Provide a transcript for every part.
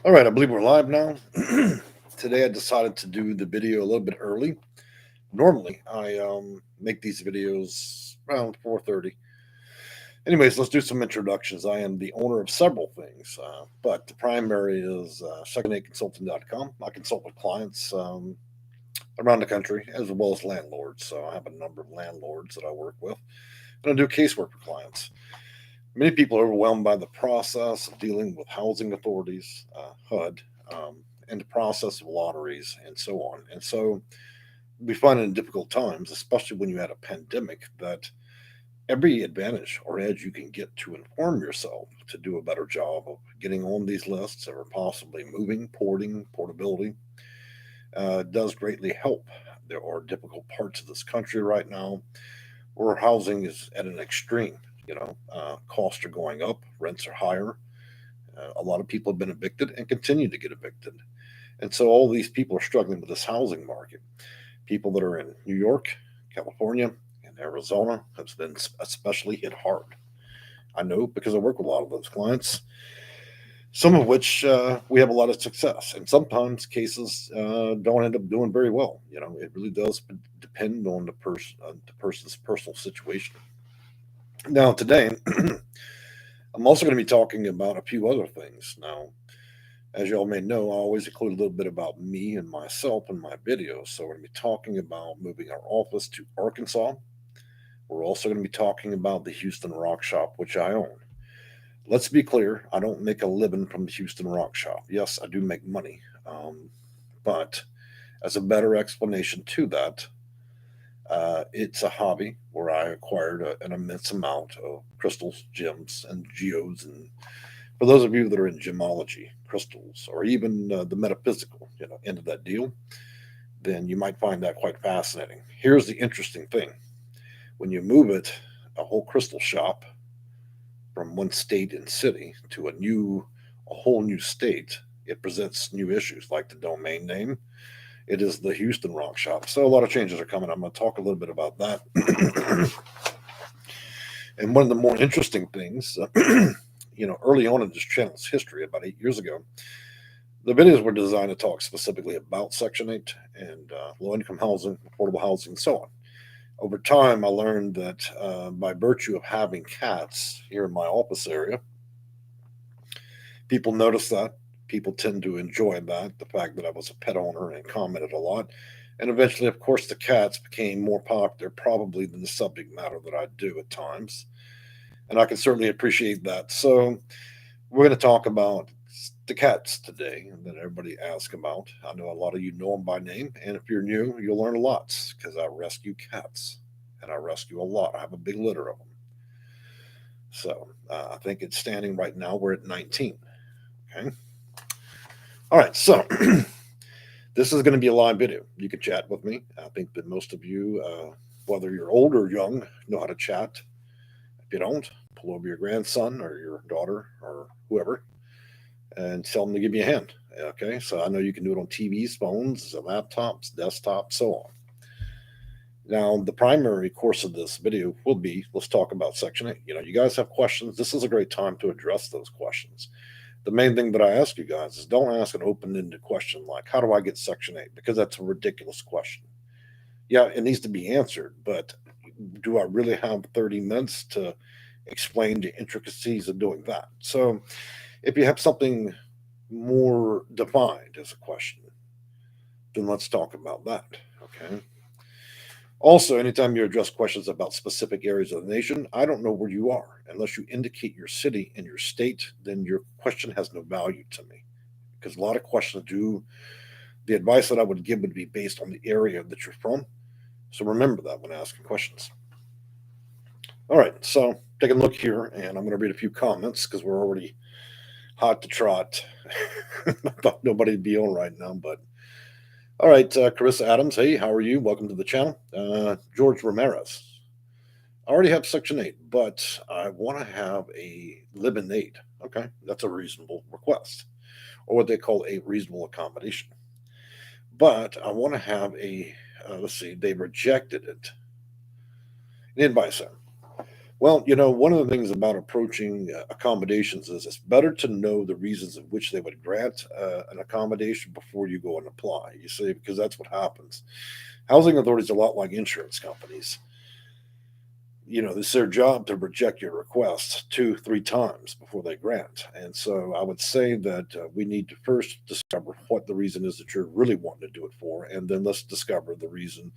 All right, I believe we're live now. Today I decided to do the video a little bit early. Normally I make these videos around 4:30. Anyways, let's do some introductions. I am the owner of several things, but the primary is Consulting.com. I consult with clients around the country as well as landlords. So I have a number of landlords that I work with, and I do casework for clients. Many people are overwhelmed by the process of dealing with housing authorities, HUD, and the process of lotteries and so on. And so we find in difficult times, especially when you had a pandemic, that every advantage or edge you can get to inform yourself to do a better job of getting on these lists or possibly moving, portability, does greatly help. There are difficult parts of this country right now where housing is at an extreme. Costs are going up, rents are higher. A lot of people have been evicted and continue to get evicted. And so all these people are struggling with this housing market. People that are in New York, California, and Arizona have been especially hit hard. I know because I work with a lot of those clients, some of which we have a lot of success. And sometimes cases don't end up doing very well. It really does depend on the person's personal situation. Now, today, I'm also going to be talking about a few other things. Now, as you all may know, I always include a little bit about me and myself in my videos. So, we're going to be talking about moving our office to Arkansas. We're also going to be talking about the Houston Rock Shop, which I own. Let's be clear, I don't make a living from the Houston Rock Shop. Yes, I do make money. But as a better explanation to that, it's a hobby where I acquired an immense amount of crystals, gems, and geodes. And for those of you that are in gemology, crystals, or even the metaphysical, end of that deal, then you might find that quite fascinating. Here's the interesting thing: when you move it, a whole crystal shop, from one state and city to a whole new state, it presents new issues like the domain name. It is the Houston Rock Shop. So a lot of changes are coming. I'm going to talk a little bit about that. And one of the more interesting things, early on in this channel's history, about 8 years ago, the videos were designed to talk specifically about Section 8 and low income housing, affordable housing, and so on. Over time, I learned that by virtue of having cats here in my office area, people notice that. People tend to enjoy that, the fact that I was a pet owner and commented a lot. And eventually, of course, the cats became more popular probably than the subject matter that I do at times. And I can certainly appreciate that. So we're going to talk about the cats today that everybody asks about. I know a lot of you know them by name. And if you're new, you'll learn a lot because I rescue cats. And I rescue a lot. I have a big litter of them. So I think it's standing right now. We're at 19. Okay. All right. So this is going to be a live video. You can chat with me. I think that most of you, whether you're old or young, know how to chat. If you don't, pull over your grandson or your daughter or whoever and tell them to give you a hand. Okay. So I know you can do it on TVs, phones, laptops, desktops, so on. Now, the primary course of this video will be, let's talk about Section 8. You guys have questions. This is a great time to address those questions. The main thing that I ask you guys is don't ask an open-ended question like, how do I get Section 8? Because that's a ridiculous question. Yeah, it needs to be answered, but do I really have 30 minutes to explain the intricacies of doing that? So if you have something more defined as a question, then let's talk about that, okay? Also, anytime you address questions about specific areas of the nation, I don't know where you are. Unless you indicate your city and your state, then your question has no value to me. Because a lot of questions do, the advice that I would give would be based on the area that you're from. So remember that when asking questions. All right, so taking a look here, and I'm going to read a few comments because we're already hot to trot. I thought nobody'd be on right now, but all right, Carissa Adams, hey, how are you? Welcome to the channel. George Ramirez, I already have Section 8, but I want to have a live-in aid. Okay, that's a reasonable request, or what they call a reasonable accommodation. But I want to have let's see, they rejected it. An advice. Well, one of the things about approaching accommodations is it's better to know the reasons in which they would grant an accommodation before you go and apply. You see, because that's what happens. Housing authorities are a lot like insurance companies. It's their job to reject your request two, three times before they grant. And so I would say that we need to first discover what the reason is that you're really wanting to do it for, and then let's discover the reason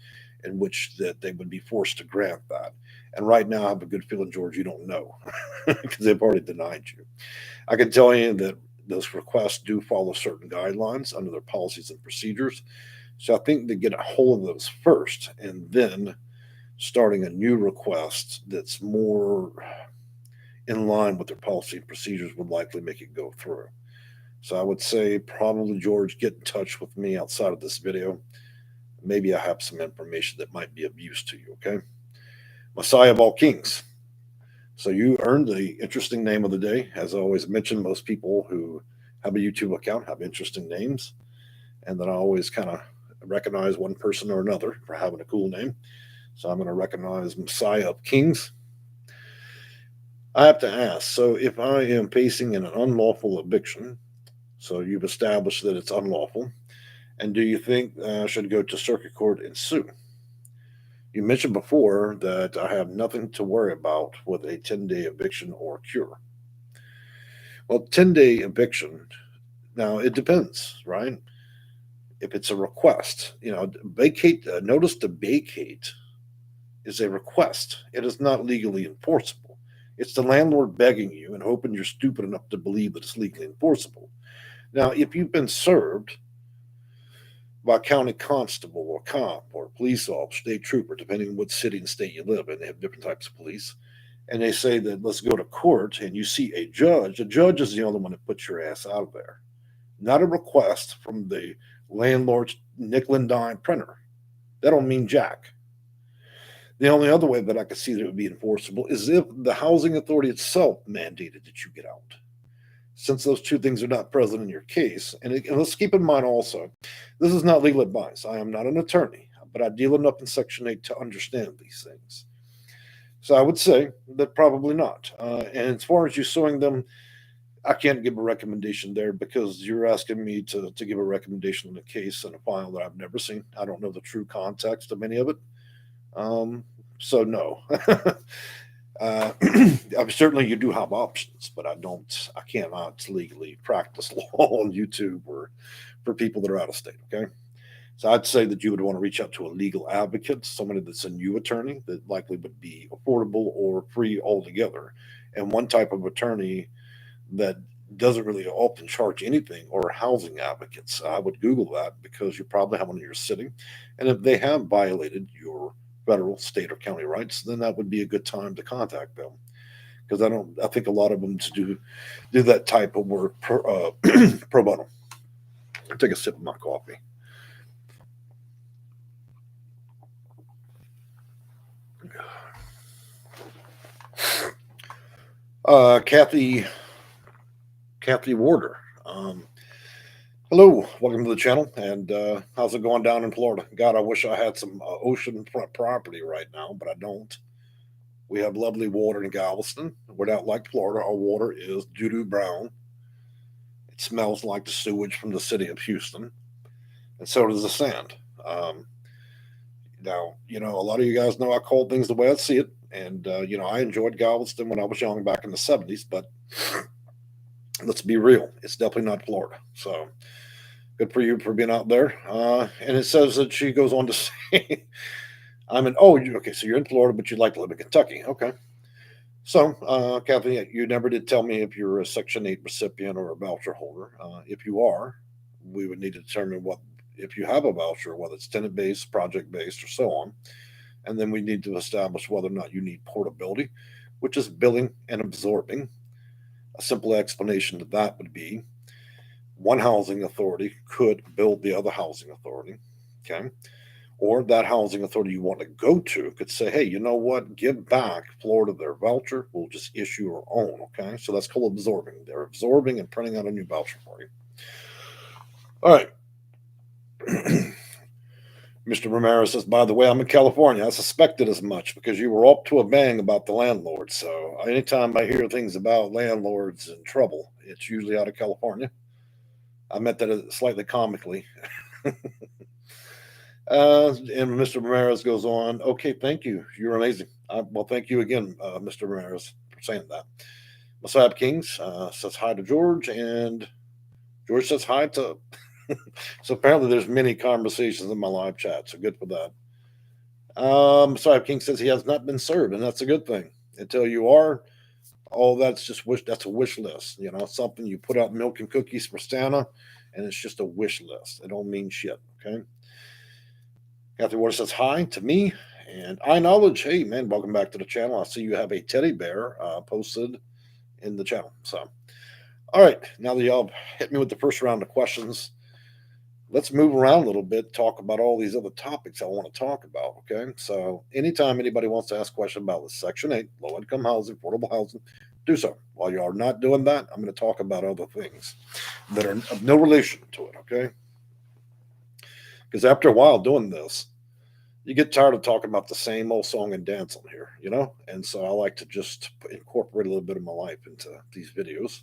in which that they would be forced to grant that. And right now, I have a good feeling, George, you don't know because they've already denied you. I can tell you that those requests do follow certain guidelines under their policies and procedures. So I think to get a hold of those first, and then starting a new request that's more in line with their policy and procedures would likely make it go through. So I would say probably, George, get in touch with me outside of this video. Maybe I have some information that might be of use to you, okay? Messiah of all kings. So you earned the interesting name of the day. As I always mention, most people who have a YouTube account have interesting names. And then I always kind of recognize one person or another for having a cool name. So I'm going to recognize Messiah of Kings. I have to ask, so if I am facing an unlawful eviction, so you've established that it's unlawful, and do you think I should go to circuit court and sue? You mentioned before that I have nothing to worry about with a 10-day eviction or cure. Well, 10-day eviction, now it depends, right? If it's a request, vacate, notice to vacate is a request. It is not legally enforceable. It's the landlord begging you and hoping you're stupid enough to believe that it's legally enforceable. Now, if you've been served by a county constable or cop or police officer, state trooper, depending on what city and state you live in, they have different types of police, and they say that let's go to court and you see a judge, the judge is the only one that puts your ass out of there. Not a request from the landlord's nickel and dime printer. That don't mean jack. The only other way that I could see that it would be enforceable is if the housing authority itself mandated that you get out. Since those two things are not present in your case, and let's keep in mind also, this is not legal advice. I am not an attorney, but I deal enough in Section 8 to understand these things. So I would say that probably not. And as far as you suing them, I can't give a recommendation there because you're asking me to give a recommendation on a case and a file that I've never seen. I don't know the true context of any of it. So no. Certainly you do have options, but I cannot legally practice law on YouTube or for people that are out of state. Okay. So I'd say that you would want to reach out to a legal advocate, somebody that's a new attorney that likely would be affordable or free altogether. And one type of attorney that doesn't really often charge anything or housing advocates. I would Google that because you probably have one in your city. And if they have violated your federal, state, or county rights, then that would be a good time to contact them. Because I think a lot of them do that type of work pro bono. I'll take a sip of my coffee. Kathy Warder. Hello, welcome to the channel. And how's it going down in Florida? God, I wish I had some oceanfront property right now, but I don't. We have lovely water in Galveston. We're not like Florida. Our water is doo-doo brown. It smells like the sewage from the city of Houston, and so does the sand. Now, a lot of you guys know I call things the way I see it, and I enjoyed Galveston when I was young back in the '70s, but let's be real, it's definitely not Florida. So good for you for being out there. And it says that she goes on to say, okay, so you're in Florida, but you'd like to live in Kentucky. Okay. So, Kathy, you never did tell me if you're a Section 8 recipient or a voucher holder. If you are, we would need to determine if you have a voucher, whether it's tenant-based, project-based, or so on. And then we need to establish whether or not you need portability, which is billing and absorbing. A simple explanation to that would be one housing authority could build the other housing authority, okay? Or that housing authority you want to go to could say, hey, you know what? Give back Florida their voucher. We'll just issue our own, okay? So that's called absorbing. They're absorbing and printing out a new voucher for you. All right. Mr. Ramirez says, by the way, I'm in California. I suspected as much because you were up to a bang about the landlord. So anytime I hear things about landlords in trouble, it's usually out of California. I meant that slightly comically. And Mr. Ramirez goes on, okay, thank you. You're amazing. Well, thank you again, Mr. Ramirez, for saying that. Messiah Kings says hi to George, and George says hi to. So apparently there's many conversations in my live chat, so good for that. Messiah King says he has not been served, and that's a good thing. Until you are, that's just wish. That's a wish list. You know, something you put out milk and cookies for Santa, and it's just a wish list. It don't mean shit. Okay. Kathy Water says hi to me, and I knowledge. Hey man, welcome back to the channel. I see you have a teddy bear posted in the channel. So, all right, now that y'all hit me with the first round of questions, let's move around a little bit, talk about all these other topics I want to talk about. Okay, so anytime anybody wants to ask a question about the Section 8, low income housing, affordable housing, do so. While you are not doing that, I'm going to talk about other things that are of no relation to it. Okay, because after a while doing this, you get tired of talking about the same old song and dance on here, you know? And so I like to just incorporate a little bit of my life into these videos.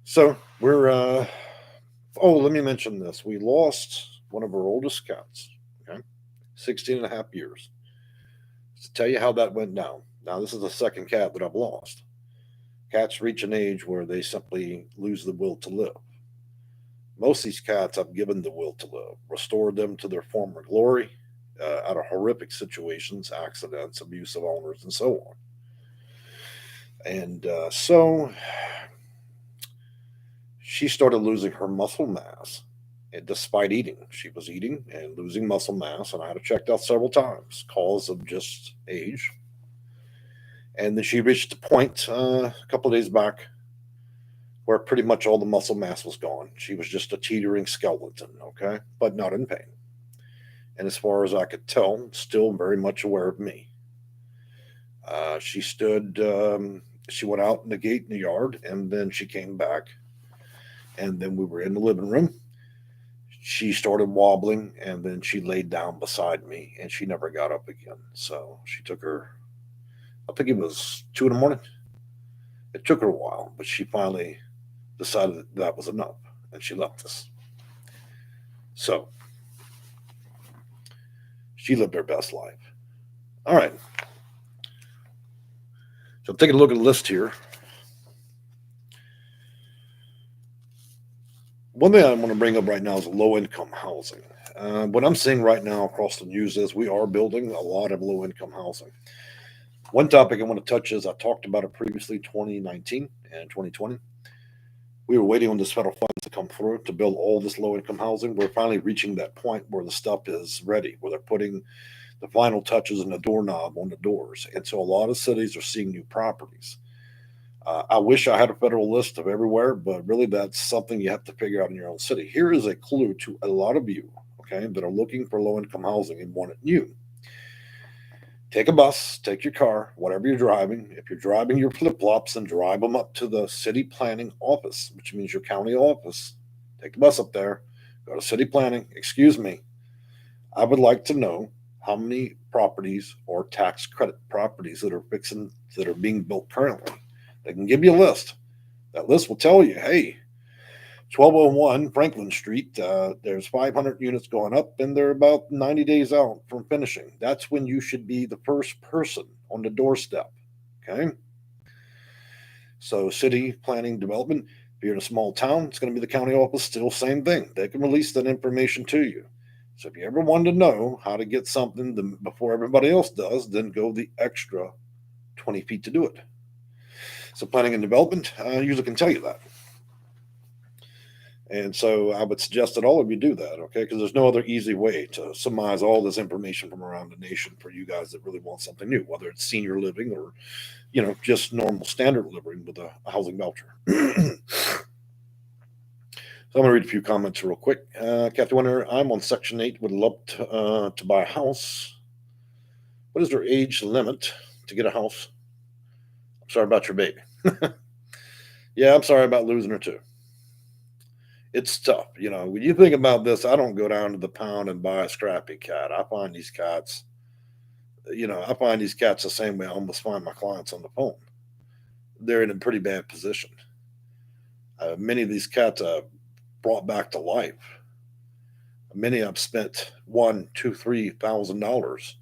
So let me mention this. We lost one of our oldest cats, okay? 16 and a half years. To tell you how that went down. Now, this is the second cat that I've lost. Cats reach an age where they simply lose the will to live. Most of these cats I've given the will to live, restored them to their former glory, out of horrific situations, accidents, abuse of owners, and so on. And so she started losing her muscle mass. And despite eating, she was eating and losing muscle mass, and I had her checked out several times, cause of just age. And then she reached a point a couple of days back where pretty much all the muscle mass was gone. She was just a teetering skeleton, okay, but not in pain. And as far as I could tell, still very much aware of me. She stood, she went out in the gate in the yard, and then she came back. And then we were in the living room. She started wobbling, and then she laid down beside me, and she never got up again. So she took her, I think it was 2 in the morning. It took her a while, but she finally decided that was enough, and she left us. So she lived her best life. All right. So take a look at the list here. One thing I want to bring up right now is low-income housing. What I'm seeing right now across the news is we are building a lot of low-income housing. One topic I want to touch is I talked about it previously, 2019 and 2020. We were waiting on this federal funds to come through to build all this low-income housing. We're finally reaching that point where the stuff is ready, where they're putting the final touches and the doorknob on the doors. And so a lot of cities are seeing new properties. I wish I had a federal list of everywhere, but really that's something you have to figure out in your own city. Here is a clue to a lot of you, okay, that are looking for low income housing and want it new. Take a bus, take your car, whatever you're driving. If you're driving your flip flops, then drive them up to the city planning office, which means your county office. Take the bus up there, go to city planning. Excuse me, I would like to know how many properties or tax credit properties that are being built currently. They can give you a list. That list will tell you, hey, 1201 Franklin Street, there's 500 units going up, and they're about 90 days out from finishing. That's when you should be the first person on the doorstep. Okay. So, city planning development, if you're in a small town, it's going to be the county office, still same thing. They can release that information to you. So, if you ever wanted to know how to get something before everybody else does, then go the extra 20 feet to do it. So planning and development usually can tell you that. And so I would suggest that all of you do that, okay? Because there's no other easy way to summarize all this information from around the nation for you guys that really want something new, whether it's senior living or, just normal standard living with a housing voucher. So I'm going to read a few comments real quick. Kathy Winter, I'm on Section 8, would love to buy a house. What is their age limit to get a house? I'm sorry about your baby. Yeah, I'm sorry about losing her too. It's tough. When you think about this, I don't go down to the pound and buy a scrappy cat. I find these cats the same way I almost find my clients on the phone. They're in a pretty bad position. Many of these cats are brought back to life. Many have spent one, two, $3,000.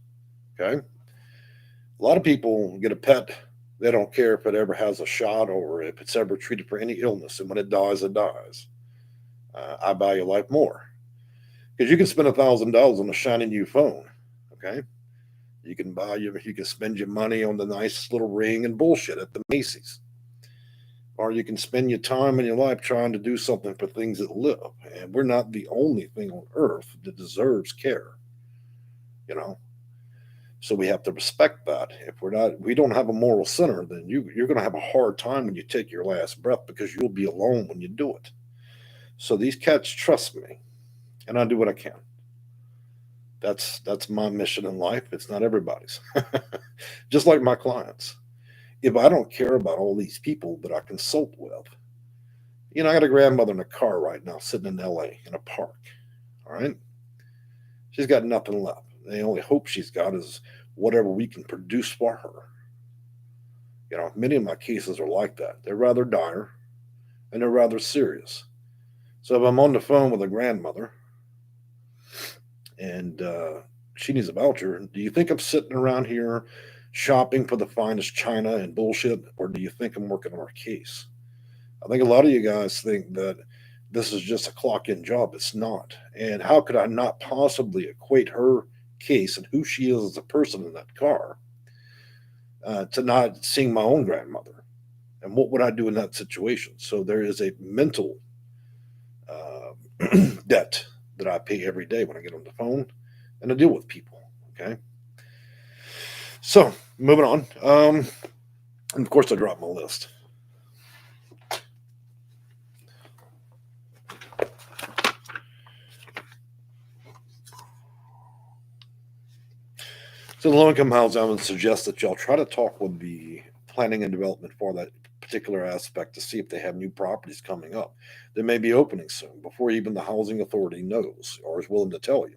Okay, a lot of people get a pet. They don't care if it ever has a shot or if it's ever treated for any illness, and when it dies, it dies. I value life more because you can spend $1,000 on a shiny new phone. Okay, you can spend your money on the nice little ring and bullshit at the Macy's, or you can spend your time and your life trying to do something for things that live. And we're not the only thing on earth that deserves care, you know. So we have to respect that. If we don't have a moral center, then you're going to have a hard time when you take your last breath because you'll be alone when you do it. So these cats trust me, and I do what I can. That's my mission in life. It's not everybody's. Just like my clients. If I don't care about all these people that I consult with, I got a grandmother in a car right now sitting in LA in a park. All right. She's got nothing left. The only hope she's got is whatever we can produce for her. Many of my cases are like that. They're rather dire and they're rather serious. So if I'm on the phone with a grandmother and she needs a voucher, do you think I'm sitting around here shopping for the finest china and bullshit, or do you think I'm working on our case? I think a lot of you guys think that this is just a clock in job. It's not. And how could I not possibly equate her case and who she is as a person in that car to not seeing my own grandmother? And what would I do in that situation? So there is a mental debt that I pay every day when I get on the phone and I deal with people. Okay. So moving on. And of course, I dropped my list. So the low-income housing, I would suggest that y'all try to talk with the planning and development for that particular aspect to see if they have new properties coming up. They may be opening soon before even the housing authority knows or is willing to tell you.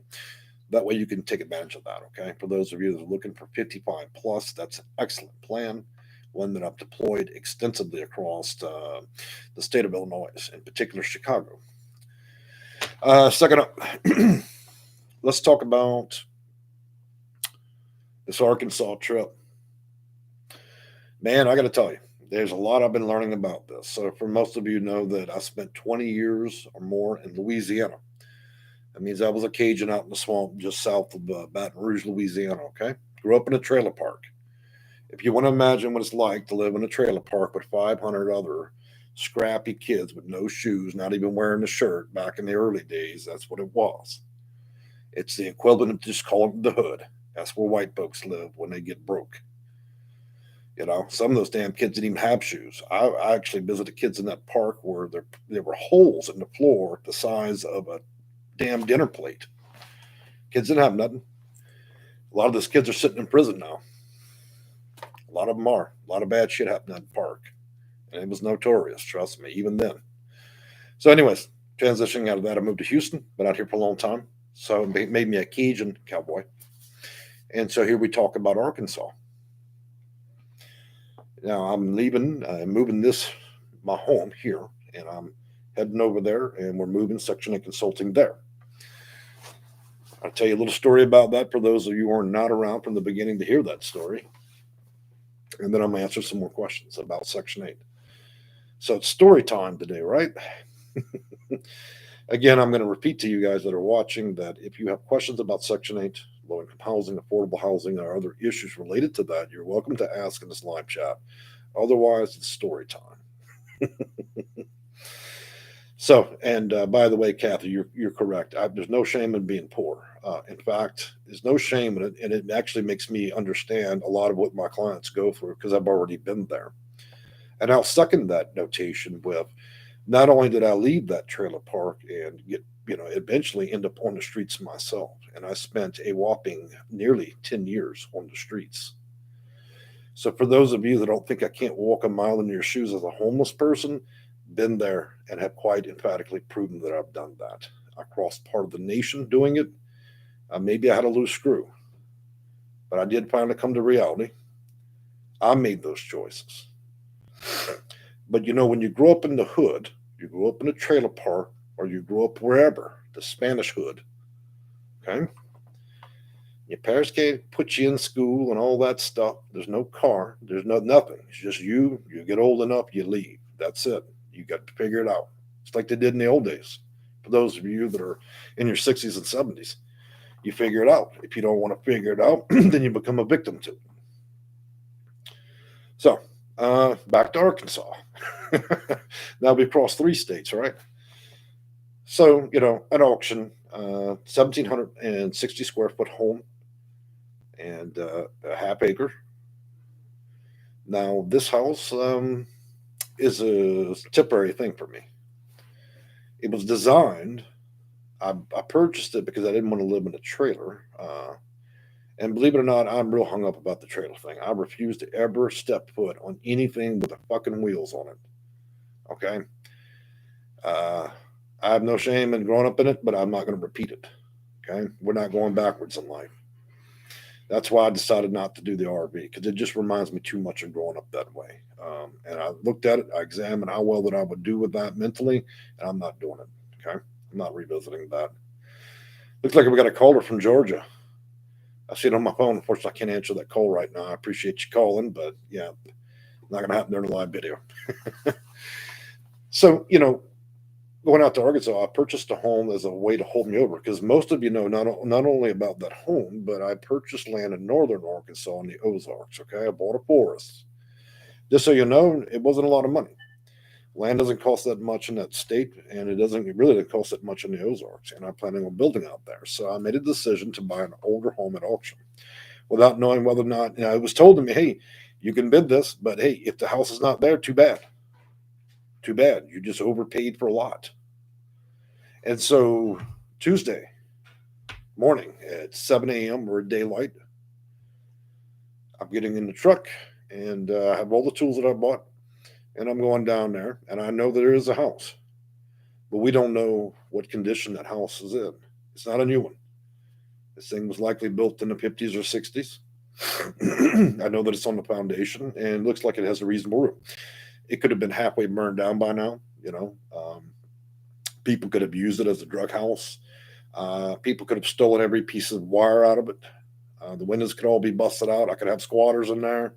That way you can take advantage of that, okay? For those of you that are looking for 55 plus, that's an excellent plan, one that I've deployed extensively across the state of Illinois, in particular Chicago. Second up, let's talk about this Arkansas trip. Man, I got to tell you, there's a lot I've been learning about this. So, for most of you know that I spent 20 years or more in Louisiana. That means I was a Cajun out in the swamp just south of Baton Rouge, Louisiana. Okay, grew up in a trailer park. If you want to imagine what it's like to live in a trailer park with 500 other scrappy kids with no shoes, not even wearing a shirt back in the early days, that's what it was. It's the equivalent of just calling it the hood. That's where white folks live when they get broke. Some of those damn kids didn't even have shoes. I actually visited kids in that park where there were holes in the floor the size of a damn dinner plate. Kids didn't have nothing. A lot of those kids are sitting in prison now. A lot of them are. A lot of bad shit happened in that park. And it was notorious, trust me, even then. So, anyways, transitioning out of that, I moved to Houston, been out here for a long time. So it made me a Cajun cowboy. And so here we talk about Arkansas. Now I'm leaving, moving my home here, and I'm heading over there, and we're moving Section 8 Consulting there. I'll tell you a little story about that for those of you who are not around from the beginning to hear that story. And then I'm going to answer some more questions about Section 8. So it's story time today, right? Again, I'm going to repeat to you guys that are watching that if you have questions about Section 8, low-income housing, affordable housing, or other issues related to that, you're welcome to ask in this live chat. Otherwise, it's story time. So, and by the way, Kathy, you're correct. There's no shame in being poor. In fact, there's no shame in it, and it actually makes me understand a lot of what my clients go through because I've already been there. And I'll second that notation with not only did I leave that trailer park and eventually end up on the streets myself, and I spent a whopping nearly 10 years on the streets. So for those of you that don't think I can't walk a mile in your shoes as a homeless person, been there and have quite emphatically proven that I've done that. I crossed part of the nation doing it. Maybe I had a loose screw, but I did finally come to reality. I made those choices. But when you grow up in the hood, you grow up in a trailer park, or you grow up wherever, the Spanish hood, okay? Your parents can't put you in school and all that stuff. There's no car. There's nothing. It's just you. You get old enough, you leave. That's it. You got to figure it out. It's like they did in the old days. For those of you that are in your 60s and 70s, you figure it out. If you don't want to figure it out, then you become a victim to it. So, back to Arkansas. Now we've crossed 3 states, right? So, an auction, 1,760 square foot home, and a half acre. Now, this house is a temporary thing for me. It was designed, I purchased it because I didn't want to live in a trailer. And believe it or not, I'm real hung up about the trailer thing. I refuse to ever step foot on anything with the fucking wheels on it. Okay? I have no shame in growing up in it, but I'm not going to repeat it. Okay? We're not going backwards in life. That's why I decided not to do the RV, because it just reminds me too much of growing up that way. And I looked at it, I examined how well that I would do with that mentally, and I'm not doing it. Okay? I'm not revisiting that. Looks like we got a caller from Georgia. I see it on my phone. Unfortunately, I can't answer that call right now. I appreciate you calling, but yeah, not going to happen during the live video. So, going out to Arkansas, I purchased a home as a way to hold me over, because most of you know not only about that home, but I purchased land in northern Arkansas in the Ozarks. Okay, I bought a forest. Just so you know, it wasn't a lot of money. Land doesn't cost that much in that state, and it really doesn't cost that much in the Ozarks. And I'm planning on building out there, so I made a decision to buy an older home at auction, without knowing whether or not. It was told to me, "Hey, you can bid this, but hey, if the house is not there, too bad. Too bad. You just overpaid for a lot." And so Tuesday morning at 7 a.m., we're at daylight. I'm getting in the truck, and I have all the tools that I bought, and I'm going down there, and I know there is a house, but we don't know what condition that house is in. It's not a new one. This thing was likely built in the 50s or 60s. I know that it's on the foundation, and it looks like it has a reasonable roof. It could have been halfway burned down by now. People could have used it as a drug house. People could have stolen every piece of wire out of it. The windows could all be busted out. I could have squatters in there.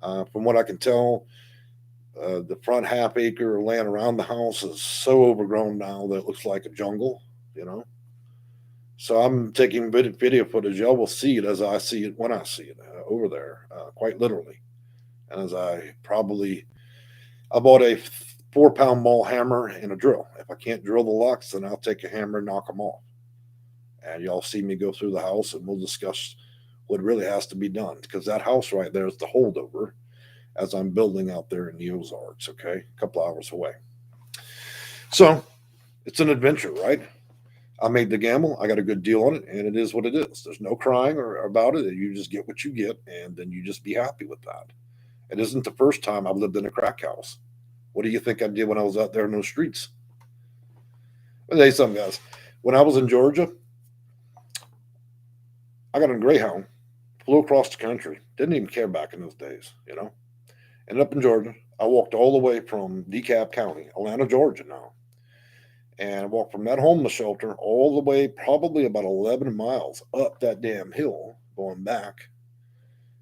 From what I can tell, the front half acre of land around the house is so overgrown now that it looks like a jungle. So I'm taking video footage. Y'all will see it as I see it when I see it over there, quite literally. And I bought a 4-pound ball hammer and a drill. If I can't drill the locks, then I'll take a hammer and knock them off. And y'all see me go through the house, and we'll discuss what really has to be done, because that house right there is the holdover as I'm building out there in the Ozarks, okay? A couple hours away. So it's an adventure, right? I made the gamble. I got a good deal on it, and it is what it is. There's no crying about it. You just get what you get, and then you just be happy with that. It isn't the first time I've lived in a crack house. What do you think I did when I was out there in those streets? I'll tell you something, guys. When I was in Georgia, I got on a Greyhound, flew across the country. Didn't even care back in those days. Ended up in Georgia. I walked all the way from DeKalb County, Atlanta, Georgia now. And I walked from that homeless shelter all the way, probably about 11 miles up that damn hill, going back,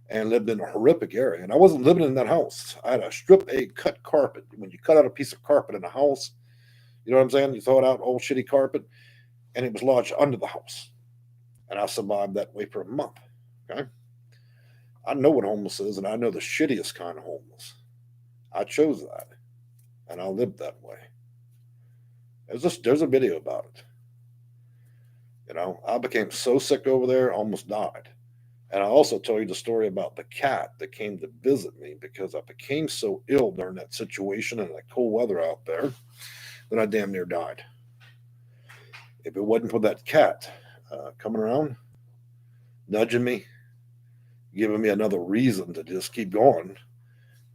and lived in a horrific area. And I wasn't living in that house. I had a cut carpet. When you cut out a piece of carpet in a house, you know what I'm saying? You throw it out, old shitty carpet, and it was lodged under the house. And I survived that way for a month. Okay. I know what homeless is, and I know the shittiest kind of homeless. I chose that, and I lived that way. There's a video about it. I became so sick over there, almost died. And I also tell you the story about the cat that came to visit me, because I became so ill during that situation and that cold weather out there that I damn near died. If it wasn't for that cat coming around, nudging me, giving me another reason to just keep going,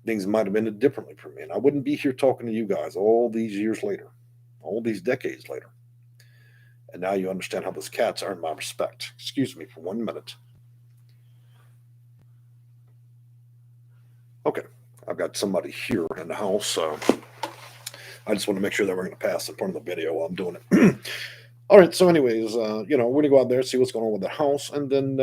things might have ended differently for me. And I wouldn't be here talking to you guys all these years later, all these decades later. And now you understand how those cats earn my respect. Excuse me for 1 minute. Okay, I've got somebody here in the house, so I just want to make sure that we're going to pass in front of the video while I'm doing it. All right. So, anyways, we're gonna go out there, see what's going on with the house, and then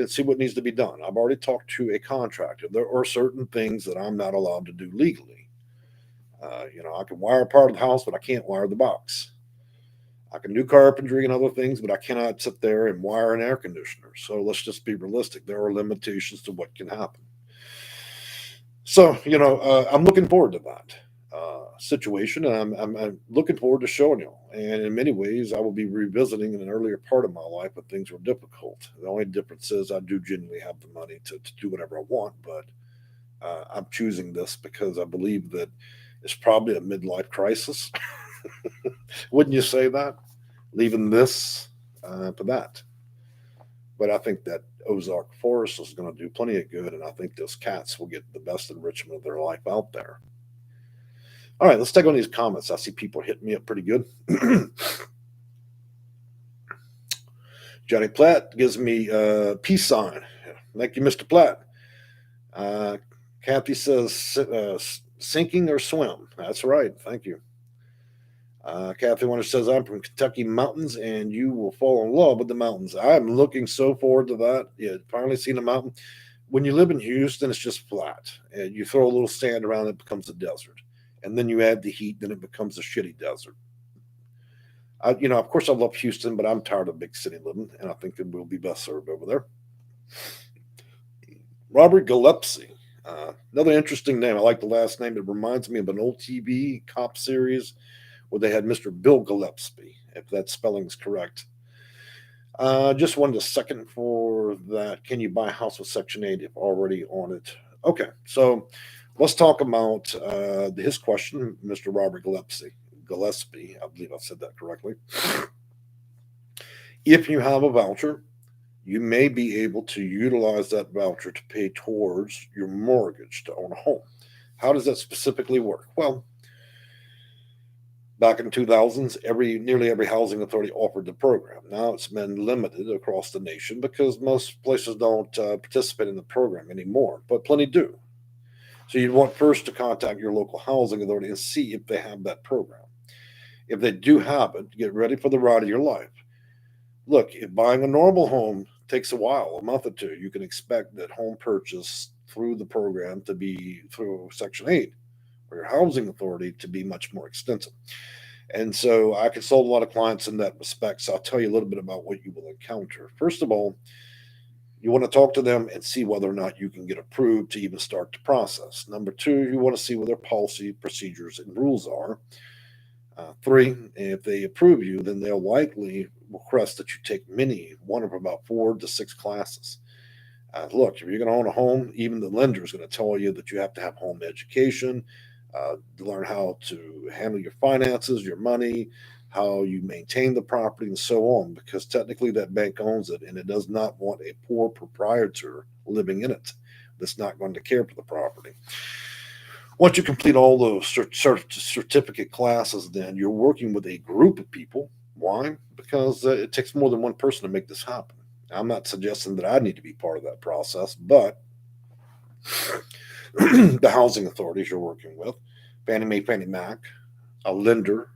see what needs to be done. I've already talked to a contractor. There are certain things that I'm not allowed to do legally. I can wire part of the house, but I can't wire the box. I can do carpentry and other things, but I cannot sit there and wire an air conditioner. So let's just be realistic. There are limitations to what can happen. So, I'm looking forward to that situation, and I'm looking forward to showing you. And in many ways, I will be revisiting in an earlier part of my life when things were difficult. The only difference is I do genuinely have the money to do whatever I want, but I'm choosing this because I believe that it's probably a midlife crisis. Wouldn't you say that? Leaving this for that. But I think that Ozark Forest is going to do plenty of good, and I think those cats will get the best enrichment of their life out there. All right, let's take on these comments. I see people hitting me up pretty good. Johnny Platt gives me a peace sign. Thank you, Mr. Platt. Kathy says, sinking or swim. That's right. Thank you. Kathy Wonder says, I'm from Kentucky mountains and you will fall in love with the mountains. I'm looking so forward to that. Yeah, finally seen a mountain. When you live in Houston, it's just flat. And you throw a little sand around, it becomes a desert. And then you add the heat, then it becomes a shitty desert. Of course, I love Houston, but I'm tired of big city living, and I think that we'll be best served over there. Robert Gillespie. Another interesting name. I like the last name. It reminds me of an old TV cop series where they had Mr. Bill Gillespie, if that spelling is correct. Just wanted a second for that. Can you buy a house with Section 8 if already on it? Okay, so let's talk about his question, Mr. Robert Gillespie. I believe I said that correctly. If you have a voucher, you may be able to utilize that voucher to pay towards your mortgage to own a home. How does that specifically work? Well, back in the 2000s, nearly every housing authority offered the program. Now it's been limited across the nation because most places don't participate in the program anymore, but plenty do. So you'd want first to contact your local housing authority and see if they have that program. If they do have it, get ready for the ride of your life. Look, if buying a normal home takes a while, a month or two, you can expect that home purchase through the program to be through Section 8 or your housing authority to be much more extensive. And so I consult a lot of clients in that respect. So I'll tell you a little bit about what you will encounter. First of all, you want to talk to them and see whether or not you can get approved to even start the process. Number two, you want to see what their policy, procedures, and rules are. Three, if they approve you, then they'll likely request that you take one of about 4 to 6 classes. Look, if you're going to own a home, even the lender is going to tell you that you have to have home education, to learn how to handle your finances, your money, how you maintain the property, and so on, because technically that bank owns it and it does not want a poor proprietor living in it that's not going to care for the property. Once you complete all those certificate classes, then you're working with a group of people. Why? Because it takes more than one person to make this happen. I'm not suggesting that I need to be part of that process, but the housing authorities you're working with, Fannie Mae, Fannie Mac, a lender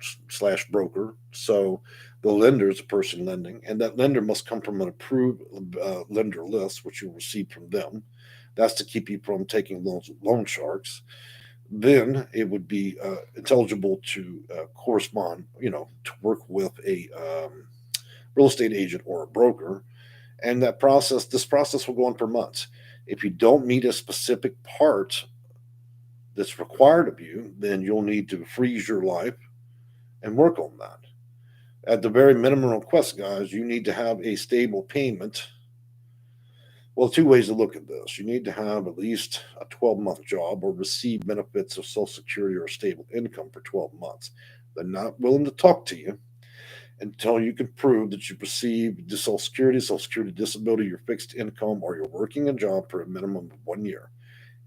/ broker. So the lender is a person lending, and that lender must come from an approved lender list, which you'll receive from them. That's to keep you from taking loans with loan sharks. Then it would be intelligible to correspond, to work with a real estate agent or a broker. And this process will go on for months. If you don't meet a specific part that's required of you, then you'll need to freeze your life and work on that. At the very minimum request, guys, you need to have a stable payment. Well, 2 ways to look at this. You need to have at least a 12-month job or receive benefits of Social Security or stable income for 12 months. They're not willing to talk to you until you can prove that you've received the Social Security disability, your fixed income, or you're working a job for a minimum of 1 year.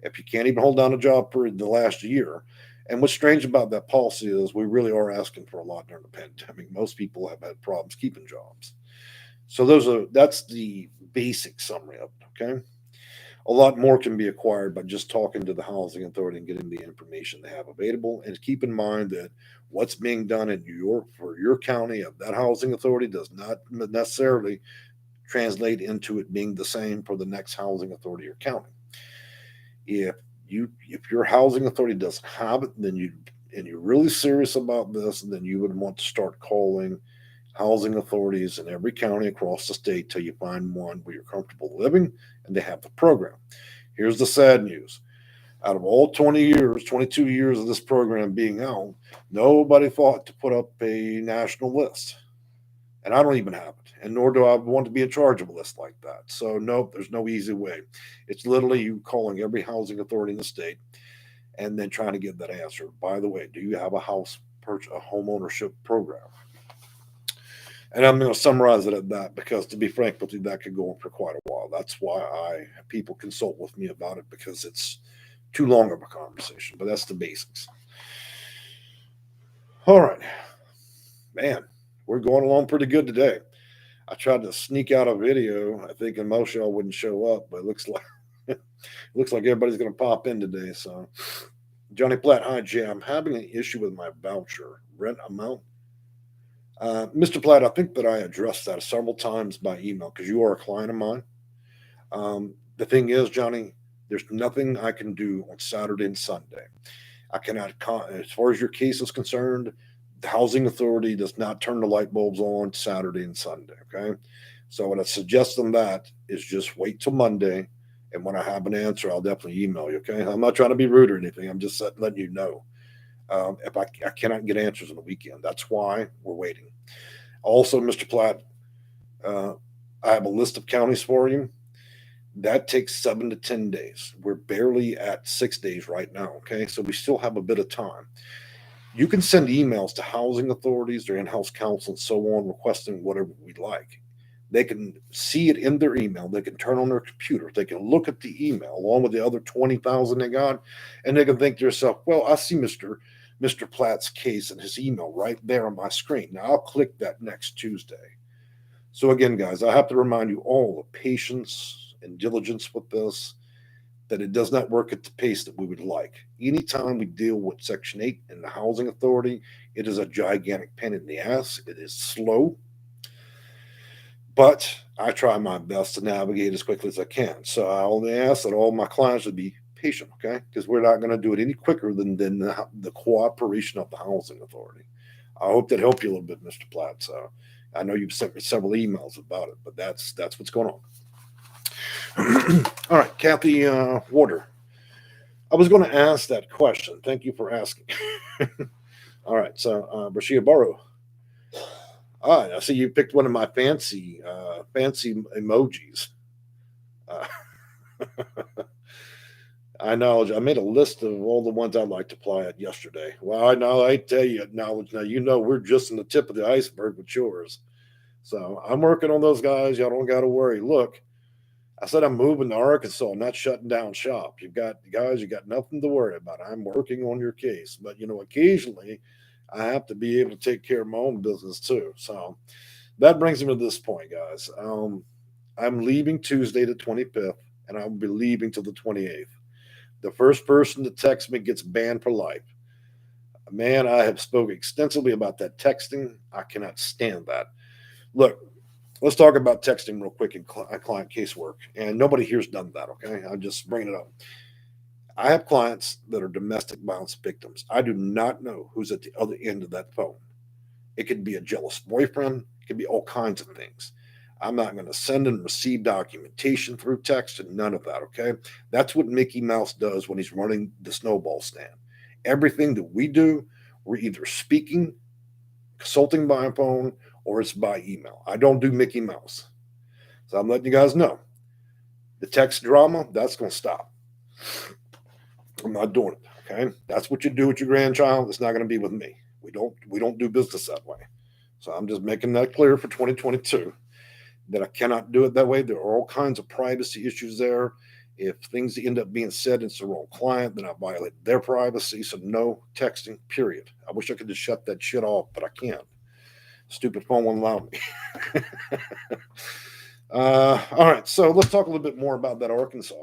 if you can't even hold down a job for the last year. And what's strange about that policy is we really are asking for a lot during the pandemic. Most people have had problems keeping jobs. So that's the basic summary of it. Okay. A lot more can be acquired by just talking to the housing authority and getting the information they have available. And keep in mind that what's being done in New York for your county of that housing authority does not necessarily translate into it being the same for the next housing authority or county. If if your housing authority doesn't have it, then you're really serious about this, then you would want to start calling housing authorities in every county across the state till you find one where you're comfortable living and they have the program. Here's the sad news. Out of all 20 years, 22 years of this program being out, nobody thought to put up a national list. And I don't even have it. And nor do I want to be in charge of a list like that. So, nope, there's no easy way. It's literally you calling every housing authority in the state and then trying to get that answer. By the way, do you have a home ownership program? And I'm going to summarize it at that because, to be frank with you, that could go on for quite a while. That's why people consult with me about it because it's too long of a conversation. But that's the basics. All right, man, we're going along pretty good today. I tried to sneak out a video. I think most y'all wouldn't show up, but it looks like everybody's going to pop in today. So, Johnny Platt, hi Jay. I'm having an issue with my voucher rent amount. Mr. Platt, I think that I addressed that several times by email because you are a client of mine. The thing is, Johnny, there's nothing I can do on Saturday and Sunday. I cannot, as far as your case is concerned, the housing authority does not turn the light bulbs on Saturday and Sunday. Okay. So what I suggest on that is just wait till Monday. And when I have an answer, I'll definitely email you. Okay. I'm not trying to be rude or anything. I'm just letting you know. If I cannot get answers on the weekend, that's why we're waiting. Also, Mr. Platt, I have a list of counties for you. That takes 7 to 10 days. We're barely at 6 days right now. Okay. So we still have a bit of time. You can send emails to housing authorities, their in-house counsel, and so on, requesting whatever we'd like. They can see it in their email. They can turn on their computer. They can look at the email along with the other 20,000 they got, and they can think to themselves, well, I see Mr. Platt's case and his email right there on my screen. Now I'll click that next Tuesday. So again, guys, I have to remind you all of patience and diligence with this, that it does not work at the pace that we would like. Anytime we deal with Section 8 and the Housing Authority, it is a gigantic pain in the ass. It is slow, but I try my best to navigate as quickly as I can. So I only ask that all my clients would be patient, okay? Because we're not going to do it any quicker than the cooperation of the Housing Authority. I hope that helped you a little bit, Mr. Platt. So I know you've sent me several emails about it, but that's what's going on. All right, Kathy Water. I was going to ask that question. Thank you for asking. All right, so Brashia Barrow. I see you picked one of my fancy emojis. I acknowledge. I made a list of all the ones I'd like to apply at yesterday. Well, I tell you, acknowledge. Now, we're just in the tip of the iceberg with yours. So I'm working on those guys. Y'all don't got to worry. Look, I said I'm moving to Arkansas, not shutting down shop. You got nothing to worry about. I'm working on your case. But, occasionally I have to be able to take care of my own business too. So that brings me to this point, guys. I'm leaving Tuesday the 25th, and I'll be leaving till the 28th. The first person to text me gets banned for life. Man, I have spoken extensively about that texting. I cannot stand that. Look, let's talk about texting real quick in client casework. And nobody here's done that, okay? I'm just bringing it up. I have clients that are domestic violence victims. I do not know who's at the other end of that phone. It could be a jealous boyfriend. It could be all kinds of things. I'm not going to send and receive documentation through text and none of that, okay? That's what Mickey Mouse does when he's running the snowball stand. Everything that we do, we're either speaking, consulting by phone, or it's by email. I don't do Mickey Mouse. So I'm letting you guys know. The text drama, that's going to stop. I'm not doing it, okay? That's what you do with your grandchild. It's not going to be with me. We don't do business that way. So I'm just making that clear for 2022 that I cannot do it that way. There are all kinds of privacy issues there. If things end up being said and it's the wrong client, then I violate their privacy. So no texting, period. I wish I could just shut that shit off, but I can't. Stupid phone won't allow me. All right, so let's talk a little bit more about that Arkansas.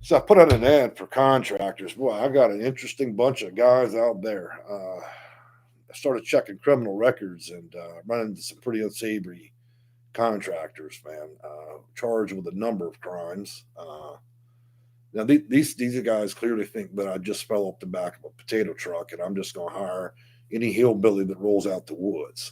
So I put out an ad for contractors. Boy, I got an interesting bunch of guys out there. I started checking criminal records and running into some pretty unsavory contractors, man, charged with a number of crimes. Now, these guys clearly think that I just fell off the back of a potato truck and I'm just going to hire any hillbilly that rolls out the woods.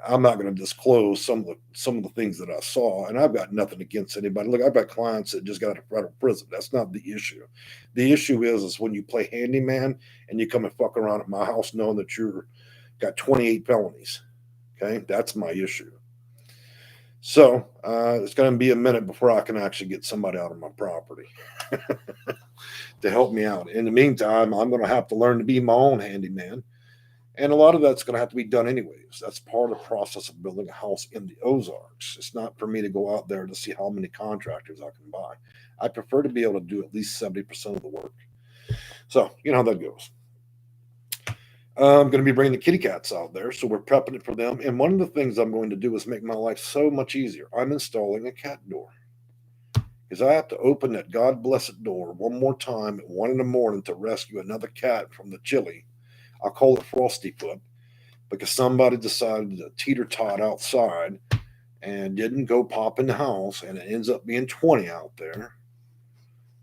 I'm not going to disclose some of the things that I saw, and I've got nothing against anybody. Look, I've got clients that just got out of prison. That's not the issue. The issue is when you play handyman and you come and fuck around at my house knowing that you're got 28 felonies. Okay, that's my issue. So it's going to be a minute before I can actually get somebody out of my property to help me out. In the meantime, I'm going to have to learn to be my own handyman. And a lot of that's going to have to be done anyways. That's part of the process of building a house in the Ozarks. It's not for me to go out there to see how many contractors I can buy. I prefer to be able to do at least 70% of the work. So, you know how that goes. I'm going to be bringing the kitty cats out there, so we're prepping it for them. And one of the things I'm going to do is make my life so much easier. I'm installing a cat door. Because I have to open that God blessed door one more time at 1 in the morning to rescue another cat from the chili. I call it Frosty Foot because somebody decided to teeter-tot outside and didn't go pop in the house, and it ends up being 20 out there.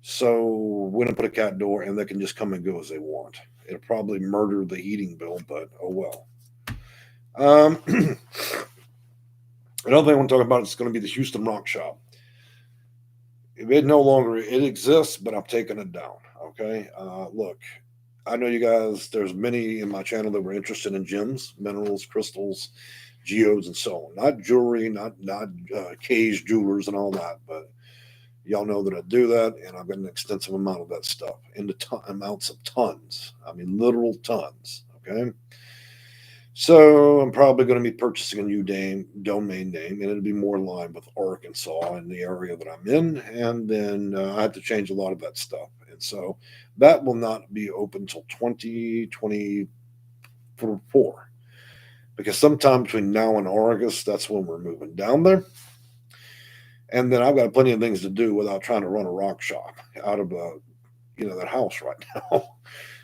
So we're going to put a cat door, and they can just come and go as they want. It'll probably murder the heating bill, but oh well. Another thing I want to talk about is going to be the Houston Rock Shop. It no longer it exists, but I've taken it down. Okay, look. I know you guys, there's many in my channel that were interested in gems, minerals, crystals, geodes, and so on. Not jewelry, not cage jewelers and all that, but y'all know that I do that, and I've got an extensive amount of that stuff in the amounts of tons. I mean, literal tons, okay? So I'm probably going to be purchasing a new domain name, and it'll be more in line with Arkansas and the area that I'm in, and then I have to change a lot of that stuff. And so that will not be open until 2024 because sometime between now and August, that's when we're moving down there. And then I've got plenty of things to do without trying to run a rock shop out of that house right now.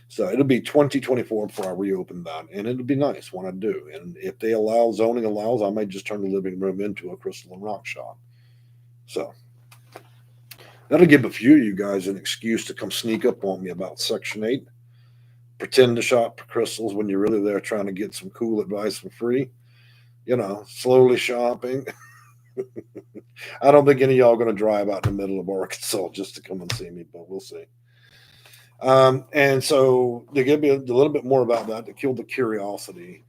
So it'll be 2024 before I reopen that, and it'll be nice when I do. And if they zoning allows, I might just turn the living room into a crystal and rock shop. So that'll give a few of you guys an excuse to come sneak up on me about Section 8. Pretend to shop for crystals when you're really there trying to get some cool advice for free. Slowly shopping. I don't think any of y'all are going to drive out in the middle of Arkansas just to come and see me, but we'll see. And so to give you a little bit more about that, to kill the curiosity,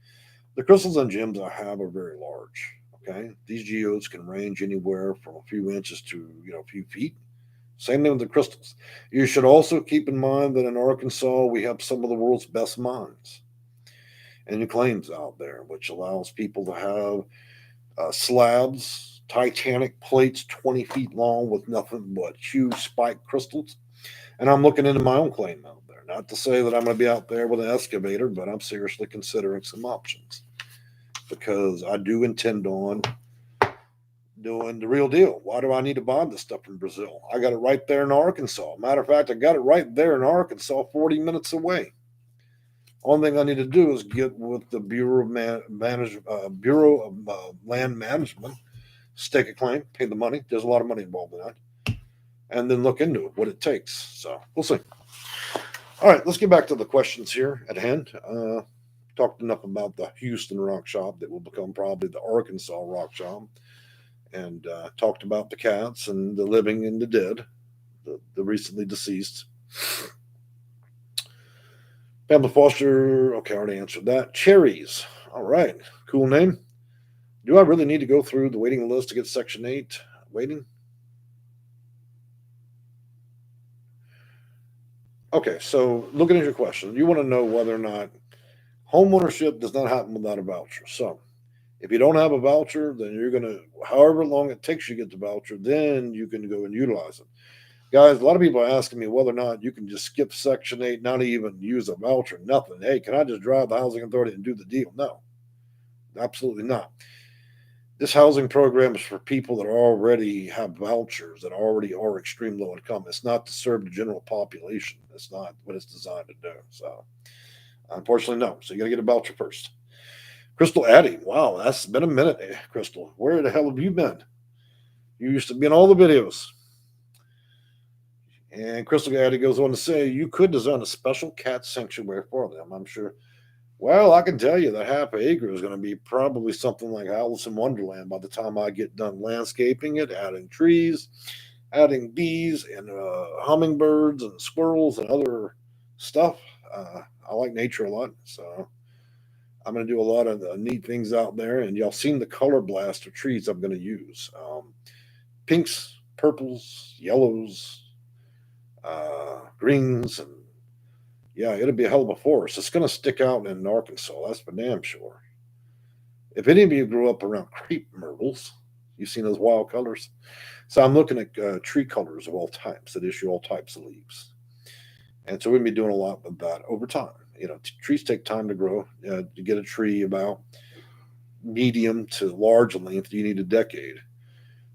the crystals and gems I have are very large. Okay. These geodes can range anywhere from a few inches to, a few feet. Same thing with the crystals. You should also keep in mind that in Arkansas, we have some of the world's best mines and claims out there, which allows people to have slabs, Titanic plates 20 feet long with nothing but huge spiked crystals. And I'm looking into my own claim out there. Not to say that I'm going to be out there with an excavator, but I'm seriously considering some options because I do intend on doing the real deal. Why do I need to buy this stuff from Brazil? I got it right there in Arkansas. Matter of fact, I got it right there in Arkansas, 40 minutes away. Only thing I need to do is get with the Bureau of Land Management, stake a claim, pay the money. There's a lot of money involved in that. And then look into it, what it takes. So we'll see. All right, let's get back to the questions here at hand. Talked enough about the Houston Rock Shop that will become probably the Arkansas Rock Shop. And talked about the cats and the living and the dead, the recently deceased. Family Foster, okay, I already answered that. Cherries, all right, cool name. Do I really need to go through the waiting list to get Section 8 waiting? Okay, so looking at your question, you want to know whether or not home ownership does not happen without a voucher. So If you don't have a voucher, then you're going to, however long it takes you to get the voucher, then you can go and utilize it. Guys, a lot of people are asking me whether or not you can just skip Section 8, not even use a voucher, nothing. Hey, can I just drive the housing authority and do the deal? No, absolutely not. This housing program is for people that already have vouchers, that already are extreme low income. It's not to serve the general population. That's not what it's designed to do. So, unfortunately, no. So, you got to get a voucher first. Crystal Addy, wow, that's been a minute, Crystal. Where the hell have you been? You used to be in all the videos. And Crystal Addy goes on to say, you could design a special cat sanctuary for them, I'm sure. Well, I can tell you that half acre is going to be probably something like Alice in Wonderland by the time I get done landscaping it, adding trees, adding bees and hummingbirds and squirrels and other stuff. I like nature a lot, so I'm going to do a lot of neat things out there. And y'all seen the color blast of trees I'm going to use: pinks, purples, yellows, greens, and yeah, it'll be a hell of a forest. It's going to stick out in Arkansas, that's for damn sure. If any of you grew up around crepe myrtles, you've seen those wild colors. So I'm looking at tree colors of all types that issue all types of leaves. And so we're going to be doing a lot of that over time. Trees take time to grow. To get a tree about medium to large length, you need a decade.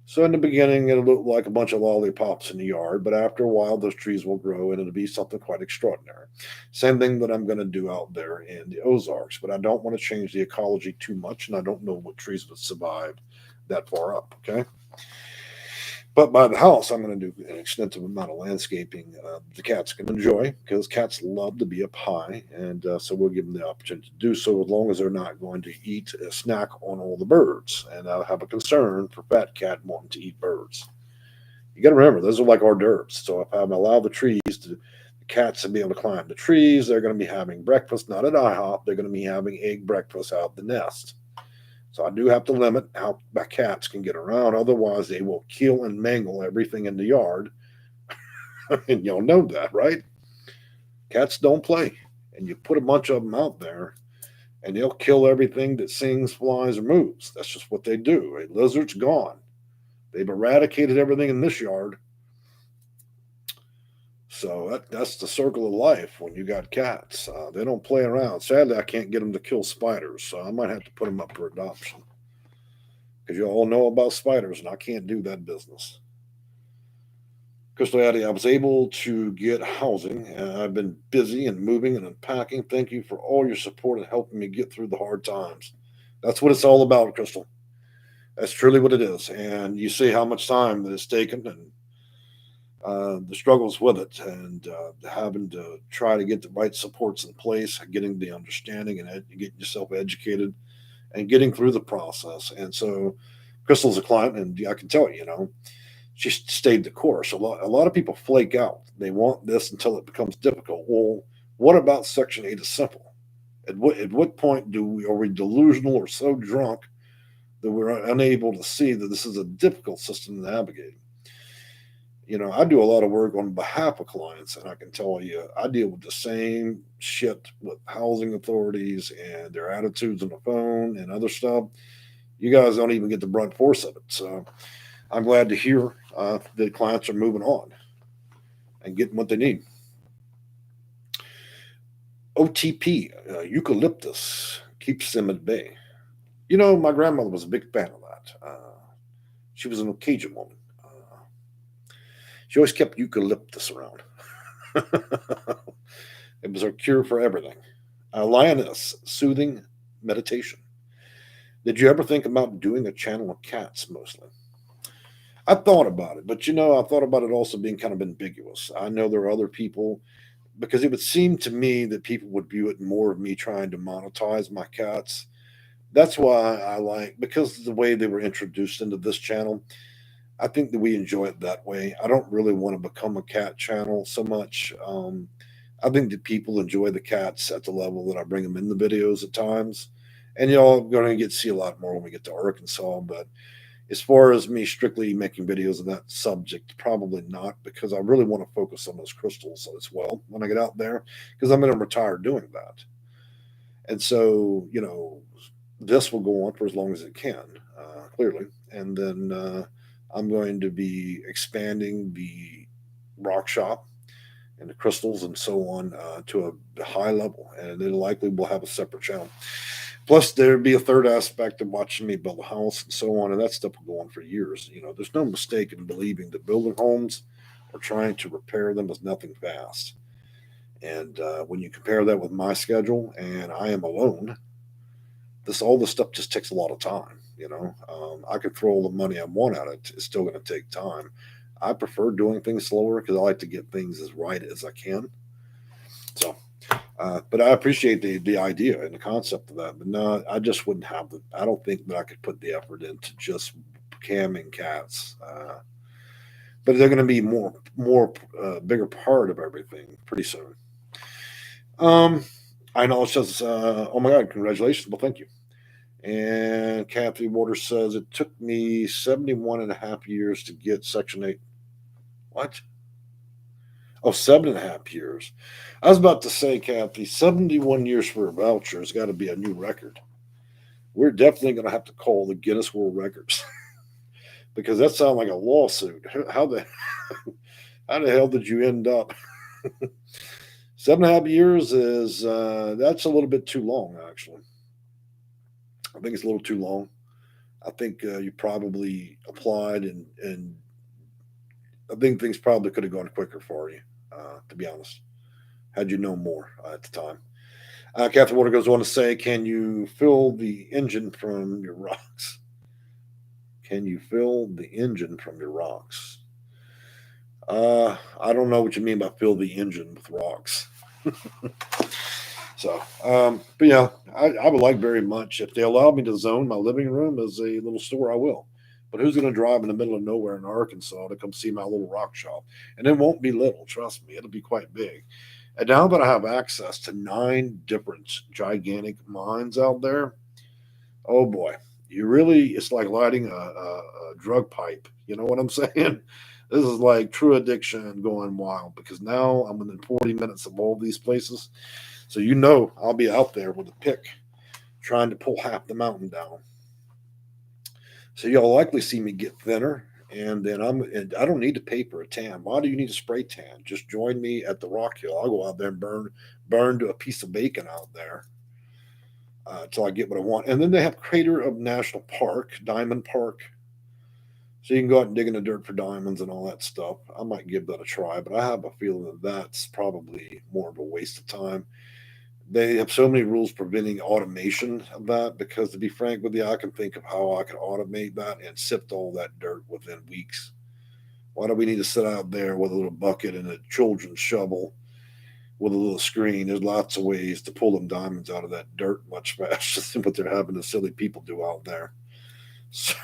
So in the beginning, it'll look like a bunch of lollipops in the yard, but after a while, those trees will grow and it'll be something quite extraordinary. Same thing that I'm going to do out there in the Ozarks, but I don't want to change the ecology too much, and I don't know what trees would survive that far up. Okay. But by the house, I'm going to do an extensive amount of landscaping the cats can enjoy, because cats love to be up high. And so we'll give them the opportunity to do so, as long as they're not going to eat a snack on all the birds. And I have a concern for fat cat wanting to eat birds. You got to remember, those are like hors d'oeuvres. So if I allow the cats to be able to climb the trees, they're going to be having breakfast, not at IHOP. They're going to be having egg breakfast out the nest. So I do have to limit how my cats can get around. Otherwise, they will kill and mangle everything in the yard. And y'all know that, right? Cats don't play. And you put a bunch of them out there, and they'll kill everything that sings, flies, or moves. That's just what they do. A lizard's gone. They've eradicated everything in this yard. So that's the circle of life when you got cats. They don't play around. Sadly, I can't get them to kill spiders, so I might have to put them up for adoption. Because you all know about spiders, and I can't do that business. Crystal Addy, I was able to get housing, and I've been busy and moving and unpacking. Thank you for all your support and helping me get through the hard times. That's what it's all about, Crystal. That's truly what it is. And you see how much time that it's taken, and the struggles with it, and having to try to get the right supports in place, getting the understanding, and getting yourself educated, and getting through the process. And so, Crystal's a client, and I can tell you, she stayed the course. A lot of people flake out. They want this until it becomes difficult. Well, what about Section 8 is simple? At what point are we delusional or so drunk that we're unable to see that this is a difficult system to navigate? I do a lot of work on behalf of clients, and I can tell you, I deal with the same shit with housing authorities and their attitudes on the phone and other stuff. You guys don't even get the brunt force of it. So I'm glad to hear that clients are moving on and getting what they need. OTP, eucalyptus, keeps them at bay. My grandmother was a big fan of that. She was an Cajun woman. She always kept eucalyptus around. It was her cure for everything. Lioness, soothing meditation. Did you ever think about doing a channel of cats mostly? I thought about it, but I thought about it also being kind of ambiguous. I know there are other people, because it would seem to me that people would view it more of me trying to monetize my cats. That's why because of the way they were introduced into this channel, I think that we enjoy it that way. I don't really want to become a cat channel so much. I think that people enjoy the cats at the level that I bring them in the videos at times. And y'all going to get to see a lot more when we get to Arkansas. But as far as me strictly making videos on that subject, probably not, because I really want to focus on those crystals as well when I get out there, because I'm going to retire doing that. And so, this will go on for as long as it can, clearly. And then I'm going to be expanding the rock shop and the crystals and so on to a high level. And it likely will have a separate channel. Plus, there'd be a third aspect of watching me build a house and so on. And that stuff will go on for years. You know, there's no mistake in believing that building homes or trying to repair them is nothing fast. And when you compare that with my schedule, and I am alone, all this stuff just takes a lot of time. You know, I could throw all the money I want at it. It's still going to take time. I prefer doing things slower because I like to get things as right as I can. So, but I appreciate the idea and the concept of that. But no, I just wouldn't have the. I don't think that I could put the effort into just camming cats. But they're going to be more bigger part of everything pretty soon. Um, I know it says, "Oh my God, congratulations!" Well, thank you. And Kathy Waters says it took me 71 and a half years to get Section 8. What? Oh, 7.5 years. I was about to say, Kathy, 71 years for a voucher has got to be a new record. We're definitely going to have to call the Guinness World Records because that sounds like a lawsuit. How the hell did you end up? 7.5 years is that's a little bit too long, actually. I think it's a little too long. I think you probably applied, and I think things probably could have gone quicker for you, to be honest, had you known more at the time. Catherine Water goes on to say, "Can you fill the engine from your rocks? Can you fill the engine from your rocks?" I don't know what you mean by fill the engine with rocks. So, but yeah, I would like very much if they allow me to zone my living room as a little store, I will. But who's going to drive in the middle of nowhere in Arkansas to come see my little rock shop? And it won't be little, trust me, it'll be quite big. And now that I have access to 9 different gigantic mines out there, oh boy, it's like lighting a drug pipe. You know what I'm saying? This is like true addiction going wild because now I'm within 40 minutes of all these places. So you know I'll be out there with a pick trying to pull half the mountain down. So you'll likely see me get thinner, and I don't need to pay for a tan. Why do you need a spray tan? Just join me at the Rock Hill. I'll go out there and burn to a piece of bacon out there until I get what I want. And then they have Crater of National Park, Diamond Park. So you can go out and dig in the dirt for diamonds and all that stuff. I might give that a try, but I have a feeling that that's probably more of a waste of time. They have so many rules preventing automation of that because, to be frank with you, I can think of how I can automate that and sift all that dirt within weeks. Why do we need to sit out there with a little bucket and a children's shovel with a little screen? There's lots of ways to pull them diamonds out of that dirt much faster than what they're having the silly people do out there. So,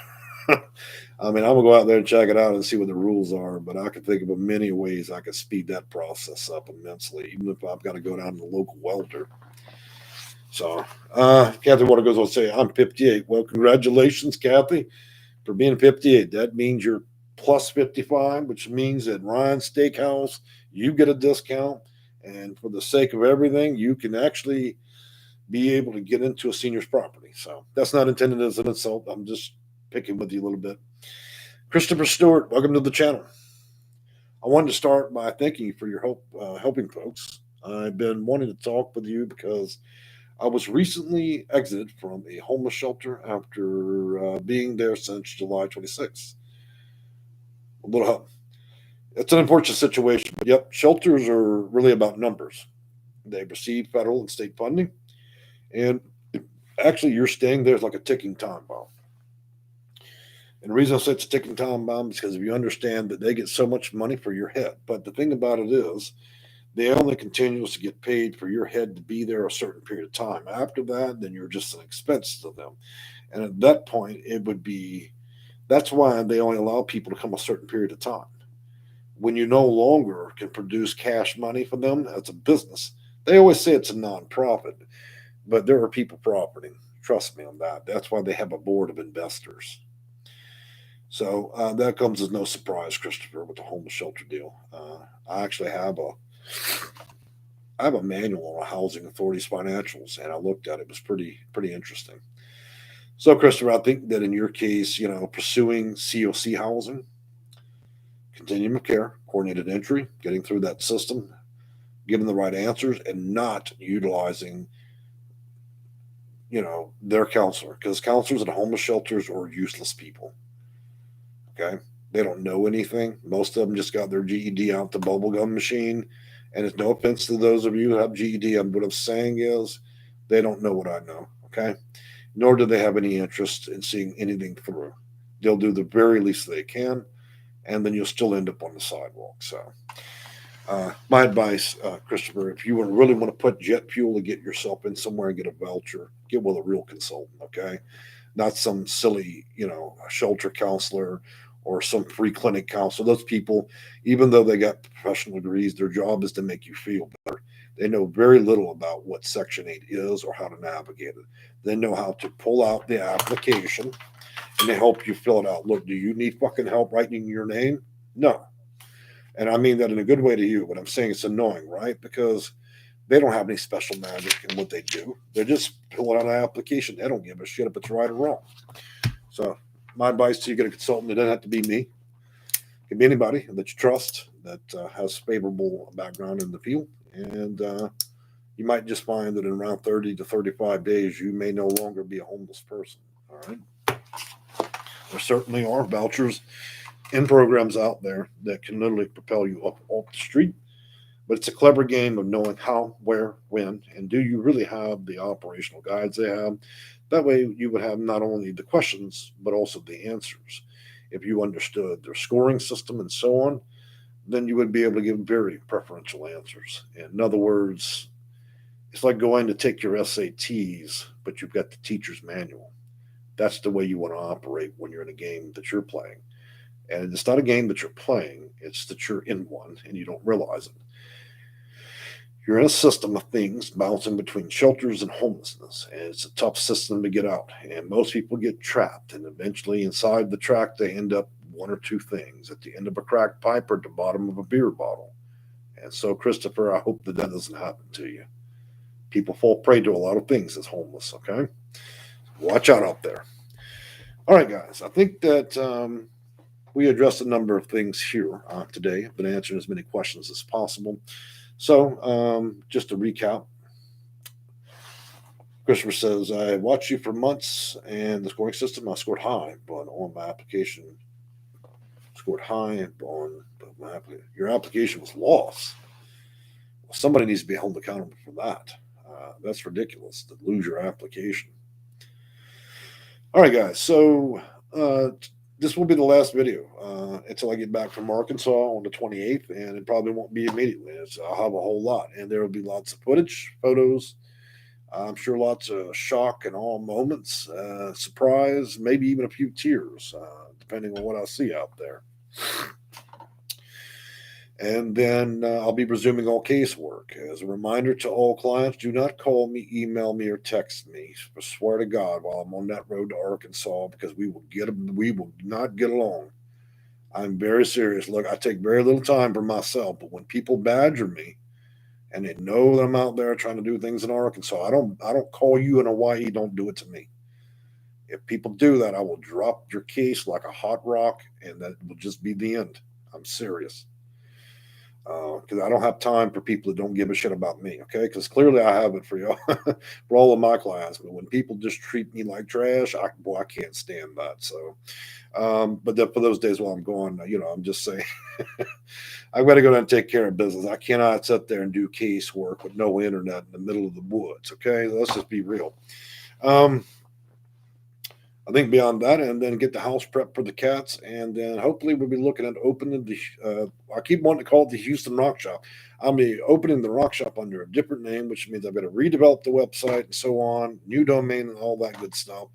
I mean, I'm gonna go out there and check it out and see what the rules are. But I can think of many ways I could speed that process up immensely, even if I've got to go down to the local welder. So, Kathy Water goes on to say, "I'm 58." Well, congratulations, Kathy, for being 58. That means you're plus 55, which means at Ryan's Steakhouse you get a discount. And for the sake of everything, you can actually be able to get into a senior's property. So that's not intended as an insult. I'm just picking with you a little bit. Christopher Stewart, welcome to the channel. I wanted to start by thanking you for your help helping folks. I've been wanting to talk with you because I was recently exited from a homeless shelter after being there since July 26th. A little help. It's an unfortunate situation, but yep, shelters are really about numbers. They receive federal and state funding, and actually, you're staying there is like a ticking time bomb. And the reason I say it's a ticking time bomb is because if you understand that they get so much money for your head, but the thing about it is, they only continues to get paid for your head to be there a certain period of time. After that, then you're just an expense to them. And at that point, it would be that's why they only allow people to come a certain period of time. When you no longer can produce cash money for them as a business, they always say it's a nonprofit, but there are people profiting. Trust me on that. That's why they have a board of investors. So that comes as no surprise, Christopher, with the homeless shelter deal. I actually have a manual on a housing authority's financials, and I looked at it. It was pretty interesting. So, Christopher, I think that in your case, pursuing COC housing, continuum of care, coordinated entry, getting through that system, giving the right answers, and not utilizing, their counselor, because counselors at homeless shelters are useless people. Okay, they don't know anything. Most of them just got their GED out the bubblegum machine. And it's no offense to those of you who have GED. What I'm saying is, they don't know what I know. Okay, nor do they have any interest in seeing anything through. They'll do the very least they can, and then you'll still end up on the sidewalk. So, my advice, Christopher, if you really want to put jet fuel to get yourself in somewhere and get a voucher, get with a real consultant, okay? Not some silly, shelter counselor or some free clinic counselor. Those people, even though they got professional degrees, their job is to make you feel better. They know very little about what Section 8 is or how to navigate it. They know how to pull out the application and they help you fill it out. Look, do you need fucking help writing your name? No. And I mean that in a good way to you, but I'm saying it's annoying, right? Because they don't have any special magic in what they do. They're just filling out an application. They don't give a shit if it's right or wrong. So my advice to you, get a consultant. It doesn't have to be me. It can be anybody that you trust that has favorable background in the field. And you might just find that in around 30 to 35 days, you may no longer be a homeless person. All right. There certainly are vouchers and programs out there that can literally propel you up off the street. But it's a clever game of knowing how, where, when, and do you really have the operational guides they have. That way, you would have not only the questions, but also the answers. If you understood their scoring system and so on, then you would be able to give very preferential answers. In other words, it's like going to take your SATs, but you've got the teacher's manual. That's the way you want to operate when you're in a game that you're playing. And it's not a game that you're playing, it's that you're in one and you don't realize it. You're in a system of things bouncing between shelters and homelessness, and it's a tough system to get out. And most people get trapped, and eventually, inside the track, they end up one or two things at the end of a cracked pipe or at the bottom of a beer bottle. And so, Christopher, I hope that doesn't happen to you. People fall prey to a lot of things as homeless, okay? Watch out there. All right, guys, I think that we addressed a number of things here today. I've been answering as many questions as possible. So, just to recap, Christopher says, I watched you for months and the scoring system, I scored high, but on my application, scored high on my application. Your application was lost. Well, somebody needs to be held accountable for that. That's ridiculous to lose your application. All right, guys. So, this will be the last video until I get back from Arkansas on the 28th, and it probably won't be immediately. I'll have a whole lot, and there will be lots of footage, photos. I'm sure lots of shock and awe moments, surprise, maybe even a few tears, depending on what I see out there. And then I'll be resuming all casework. As a reminder to all clients, do not call me, email me, or text me. I swear to God, while I'm on that road to Arkansas, because we will not get along. I'm very serious. Look, I take very little time for myself, but when people badger me and they know that I'm out there trying to do things in Arkansas, I don't call you in Hawaii. Don't do it to me. If people do that, I will drop your case like a hot rock, and that will just be the end. I'm serious. Because I don't have time for people that don't give a shit about me, okay? Because clearly I have it for y'all, for all of my clients. But when people just treat me like trash, I can't stand that. So, but for those days while I'm gone, I'm just saying, I've got to go down and take care of business. I cannot sit there and do casework with no internet in the middle of the woods, okay? Let's just be real. I think beyond that, and then get the house prep for the cats, and then hopefully we'll be looking at opening the. I keep wanting to call it the Houston Rock Shop. I'll be opening the Rock Shop under a different name, which means I've got to redevelop the website and so on, new domain and all that good stuff.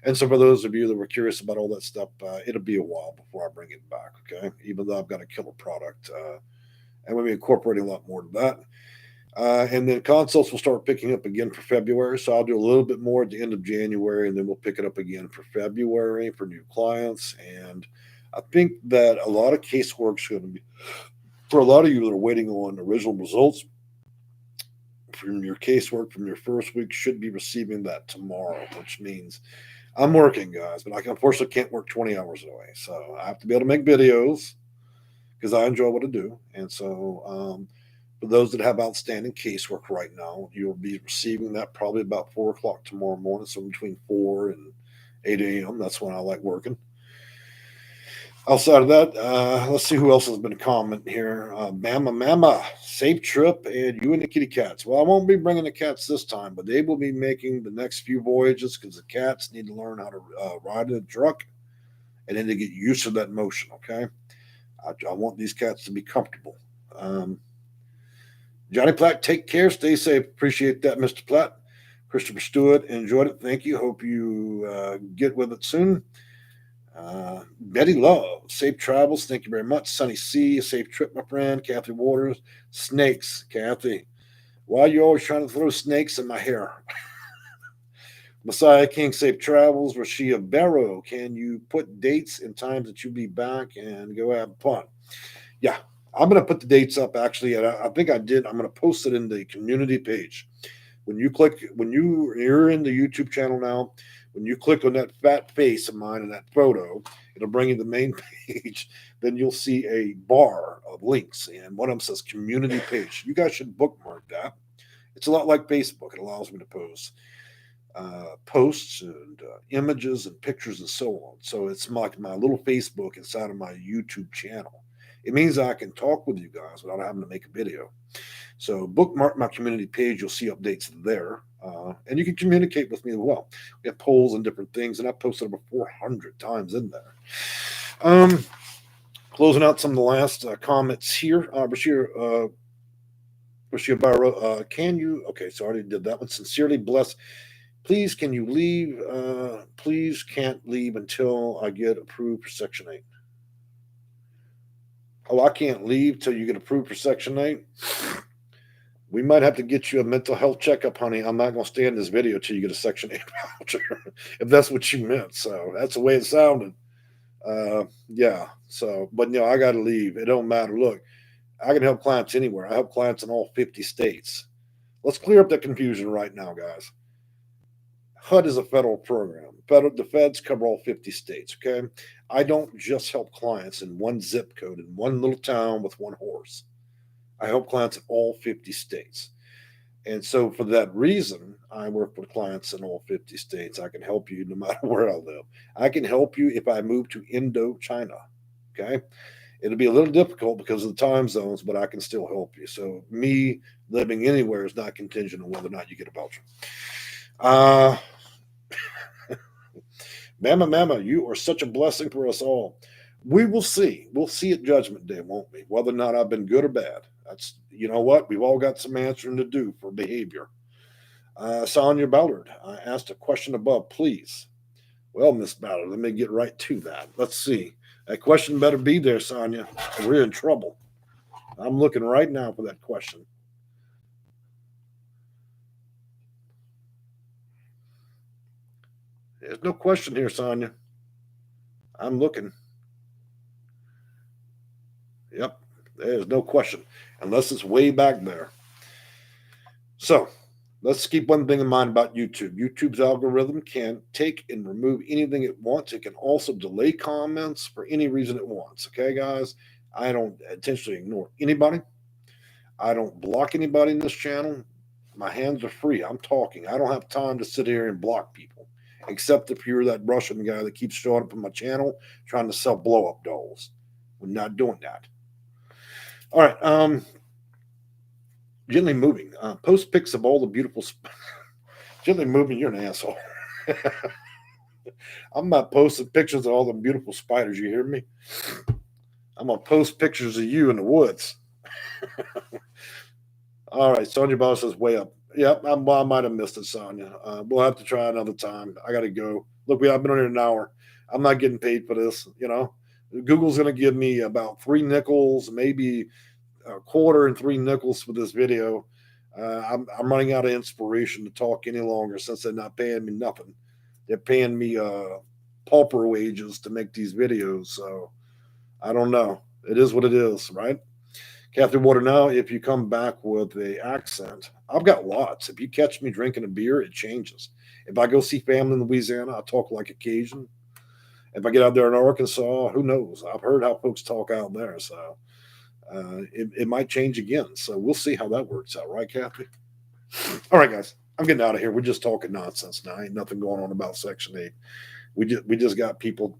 And so for those of you that were curious about all that stuff, it'll be a while before I bring it back. Okay, even though I've got a killer product, and we'll be incorporating a lot more to that. And then consults will start picking up again for February. So I'll do a little bit more at the end of January, and then we'll pick it up again for February for new clients. And I think that a lot of casework is going to be, for a lot of you that are waiting on original results from your casework from your first week, should be receiving that tomorrow, which means I'm working, guys, but I unfortunately can't work 20 hours away. So I have to be able to make videos because I enjoy what I do. And so, for those that have outstanding casework right now, you'll be receiving that probably about 4 o'clock tomorrow morning. So between 4 and 8 a.m. That's when I like working. Outside of that, let's see who else has been commenting here. Mama, safe trip, and you and the kitty cats. Well, I won't be bringing the cats this time, but they will be making the next few voyages because the cats need to learn how to ride in a truck and then to get used to that motion. Okay, I want these cats to be comfortable. Um, Johnny Platt, take care, stay safe. Appreciate that, Mr. Platt. Christopher Stewart, enjoyed it. Thank you. Hope you get with it soon. Betty Love, safe travels. Thank you very much. Sunny C, safe trip, my friend. Kathy Waters, snakes. Kathy, why are you always trying to throw snakes in my hair? Messiah King, safe travels. Rashia Barrow, can you put dates and times that you'll be back and go have fun? Yeah, I'm going to put the dates up actually. And I think I did. I'm going to post it in the community page. When you're in the YouTube channel now, when you click on that fat face of mine and that photo, it'll bring you to the main page. Then you'll see a bar of links, and one of them says community page. You guys should bookmark that. It's a lot like Facebook. It allows me to post posts and images and pictures and so on. So it's like my little Facebook inside of my YouTube channel. It means I can talk with you guys without having to make a video. So bookmark my community page. You'll see updates there. And you can communicate with me as well. We have polls and different things, and I posted over 400 times in there. Closing out some of the last comments here. Bashir Barrow, can you? Okay, so I already did that one. Sincerely blessed. Please, can you leave? Please can't leave until I get approved for Section 8. Oh, I can't leave till you get approved for Section 8? We might have to get you a mental health checkup, honey. I'm not going to stay in this video till you get a Section 8 voucher, if that's what you meant. So that's the way it sounded. Yeah. So, but I got to leave. It don't matter. Look, I can help clients anywhere. I help clients in all 50 states. Let's clear up that confusion right now, guys. HUD is a federal program. The feds cover all 50 states, okay? I don't just help clients in one zip code in one little town with one horse. I help clients in all 50 states. And so for that reason, I work with clients in all 50 states. I can help you no matter where I live. I can help you if I move to Indochina, okay? It'll be a little difficult because of the time zones, but I can still help you. So me living anywhere is not contingent on whether or not you get a voucher. Mama, you are such a blessing for us all. We will see. We'll see at Judgment Day, won't we? Whether or not I've been good or bad. That's, you know what? We've all got some answering to do for behavior. Sonia Ballard, I asked a question above, please. Well, Miss Ballard, let me get right to that. Let's see. That question better be there, Sonia. We're in trouble. I'm looking right now for that question. There's no question here, Sonia. I'm looking. Yep, there's no question, unless it's way back there. So let's keep one thing in mind about YouTube. YouTube's algorithm can take and remove anything it wants. It can also delay comments for any reason it wants. Okay, guys? I don't intentionally ignore anybody. I don't block anybody in this channel. My hands are free. I'm talking. I don't have time to sit here and block people, except if you're that Russian guy that keeps showing up on my channel trying to sell blow up dolls. We're not doing that. All right. Gently moving. Post pics of all the beautiful. Gently moving. You're an asshole. I'm not posting pictures of all the beautiful spiders. You hear me? I'm gonna post pictures of you in the woods. All right. Sonia Ball says way up. Yep. I might have missed it, Sonia. We'll have to try another time. I got to go. Look, I've been on here an hour. I'm not getting paid for this. Google's gonna give me about 3 nickels, maybe a quarter and 3 nickels for this video. I'm running out of inspiration to talk any longer since they're not paying me nothing. They're paying me pauper wages to make these videos. So I don't know. It is what it is, right? Kathy Water, now if you come back with a accent, I've got lots. If you catch me drinking a beer, it changes. If I go see family in Louisiana, I talk like a Cajun. If I get out there in Arkansas, who knows? I've heard how folks talk out there, so it might change again. So we'll see how that works out, right, Kathy? All right, guys, I'm getting out of here. We're just talking nonsense now. Ain't nothing going on about Section 8. We just got people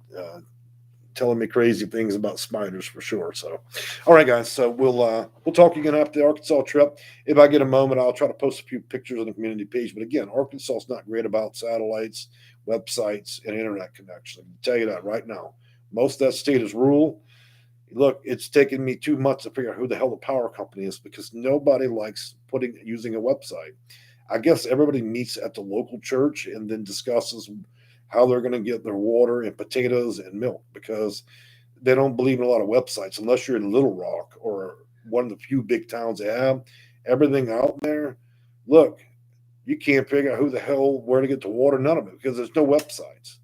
telling me crazy things about spiders for sure. So, all right, guys. So we'll talk again after the Arkansas trip. If I get a moment, I'll try to post a few pictures on the community page. But again, Arkansas is not great about satellites, websites, and internet connection. I can tell you that right now. Most of that state is rural. Look, it's taken me 2 months to figure out who the hell the power company is because nobody likes using a website. I guess everybody meets at the local church and then discusses how they're going to get their water and potatoes and milk because they don't believe in a lot of websites unless you're in Little Rock or one of the few big towns they have. Everything out there, look, you can't figure out who the hell where to get the water, none of it because there's no websites.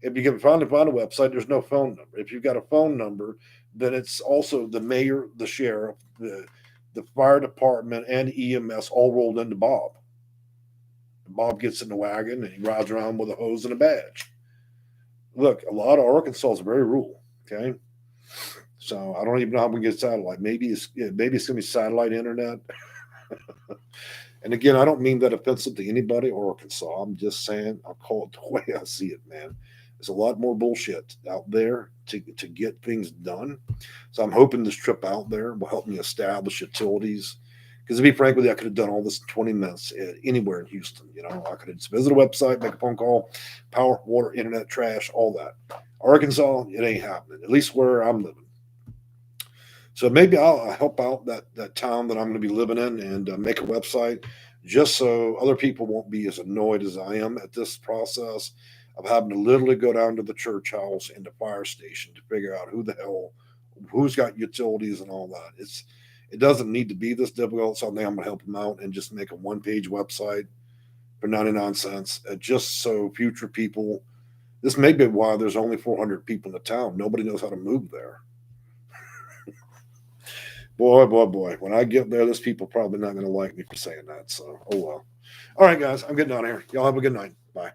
If you can finally find a website, there's no phone number. If you've got a phone number, then it's also the mayor, the sheriff, the fire department, and EMS all rolled into Bob. Bob gets in the wagon and he rides around with a hose and a badge. Look, a lot of Arkansas is very rural. Okay, so I don't even know how we get satellite. Maybe it's gonna be satellite internet. And again, I don't mean that offensive to anybody or Arkansas. I'm just saying I'll call it the way I see it, man. There's a lot more bullshit out there to get things done. So I'm hoping this trip out there will help me establish utilities. Because to be frank with you, I could have done all this in 20 minutes anywhere in Houston. You know, I could have just visited a website, make a phone call, power, water, internet, trash, all that. Arkansas, it ain't happening, at least where I'm living. So maybe I'll help out that town that I'm going to be living in and make a website just so other people won't be as annoyed as I am at this process of having to literally go down to the church house and the fire station to figure out who's got utilities and all that. It doesn't need to be this difficult. So I think I'm going to help them out and just make a one-page website for 99 cents, just so future people. This may be why there's only 400 people in the town. Nobody knows how to move there. Boy, boy, boy. When I get there, those people probably not going to like me for saying that. So, oh well. All right, guys, I'm getting out of here. Y'all have a good night. Bye.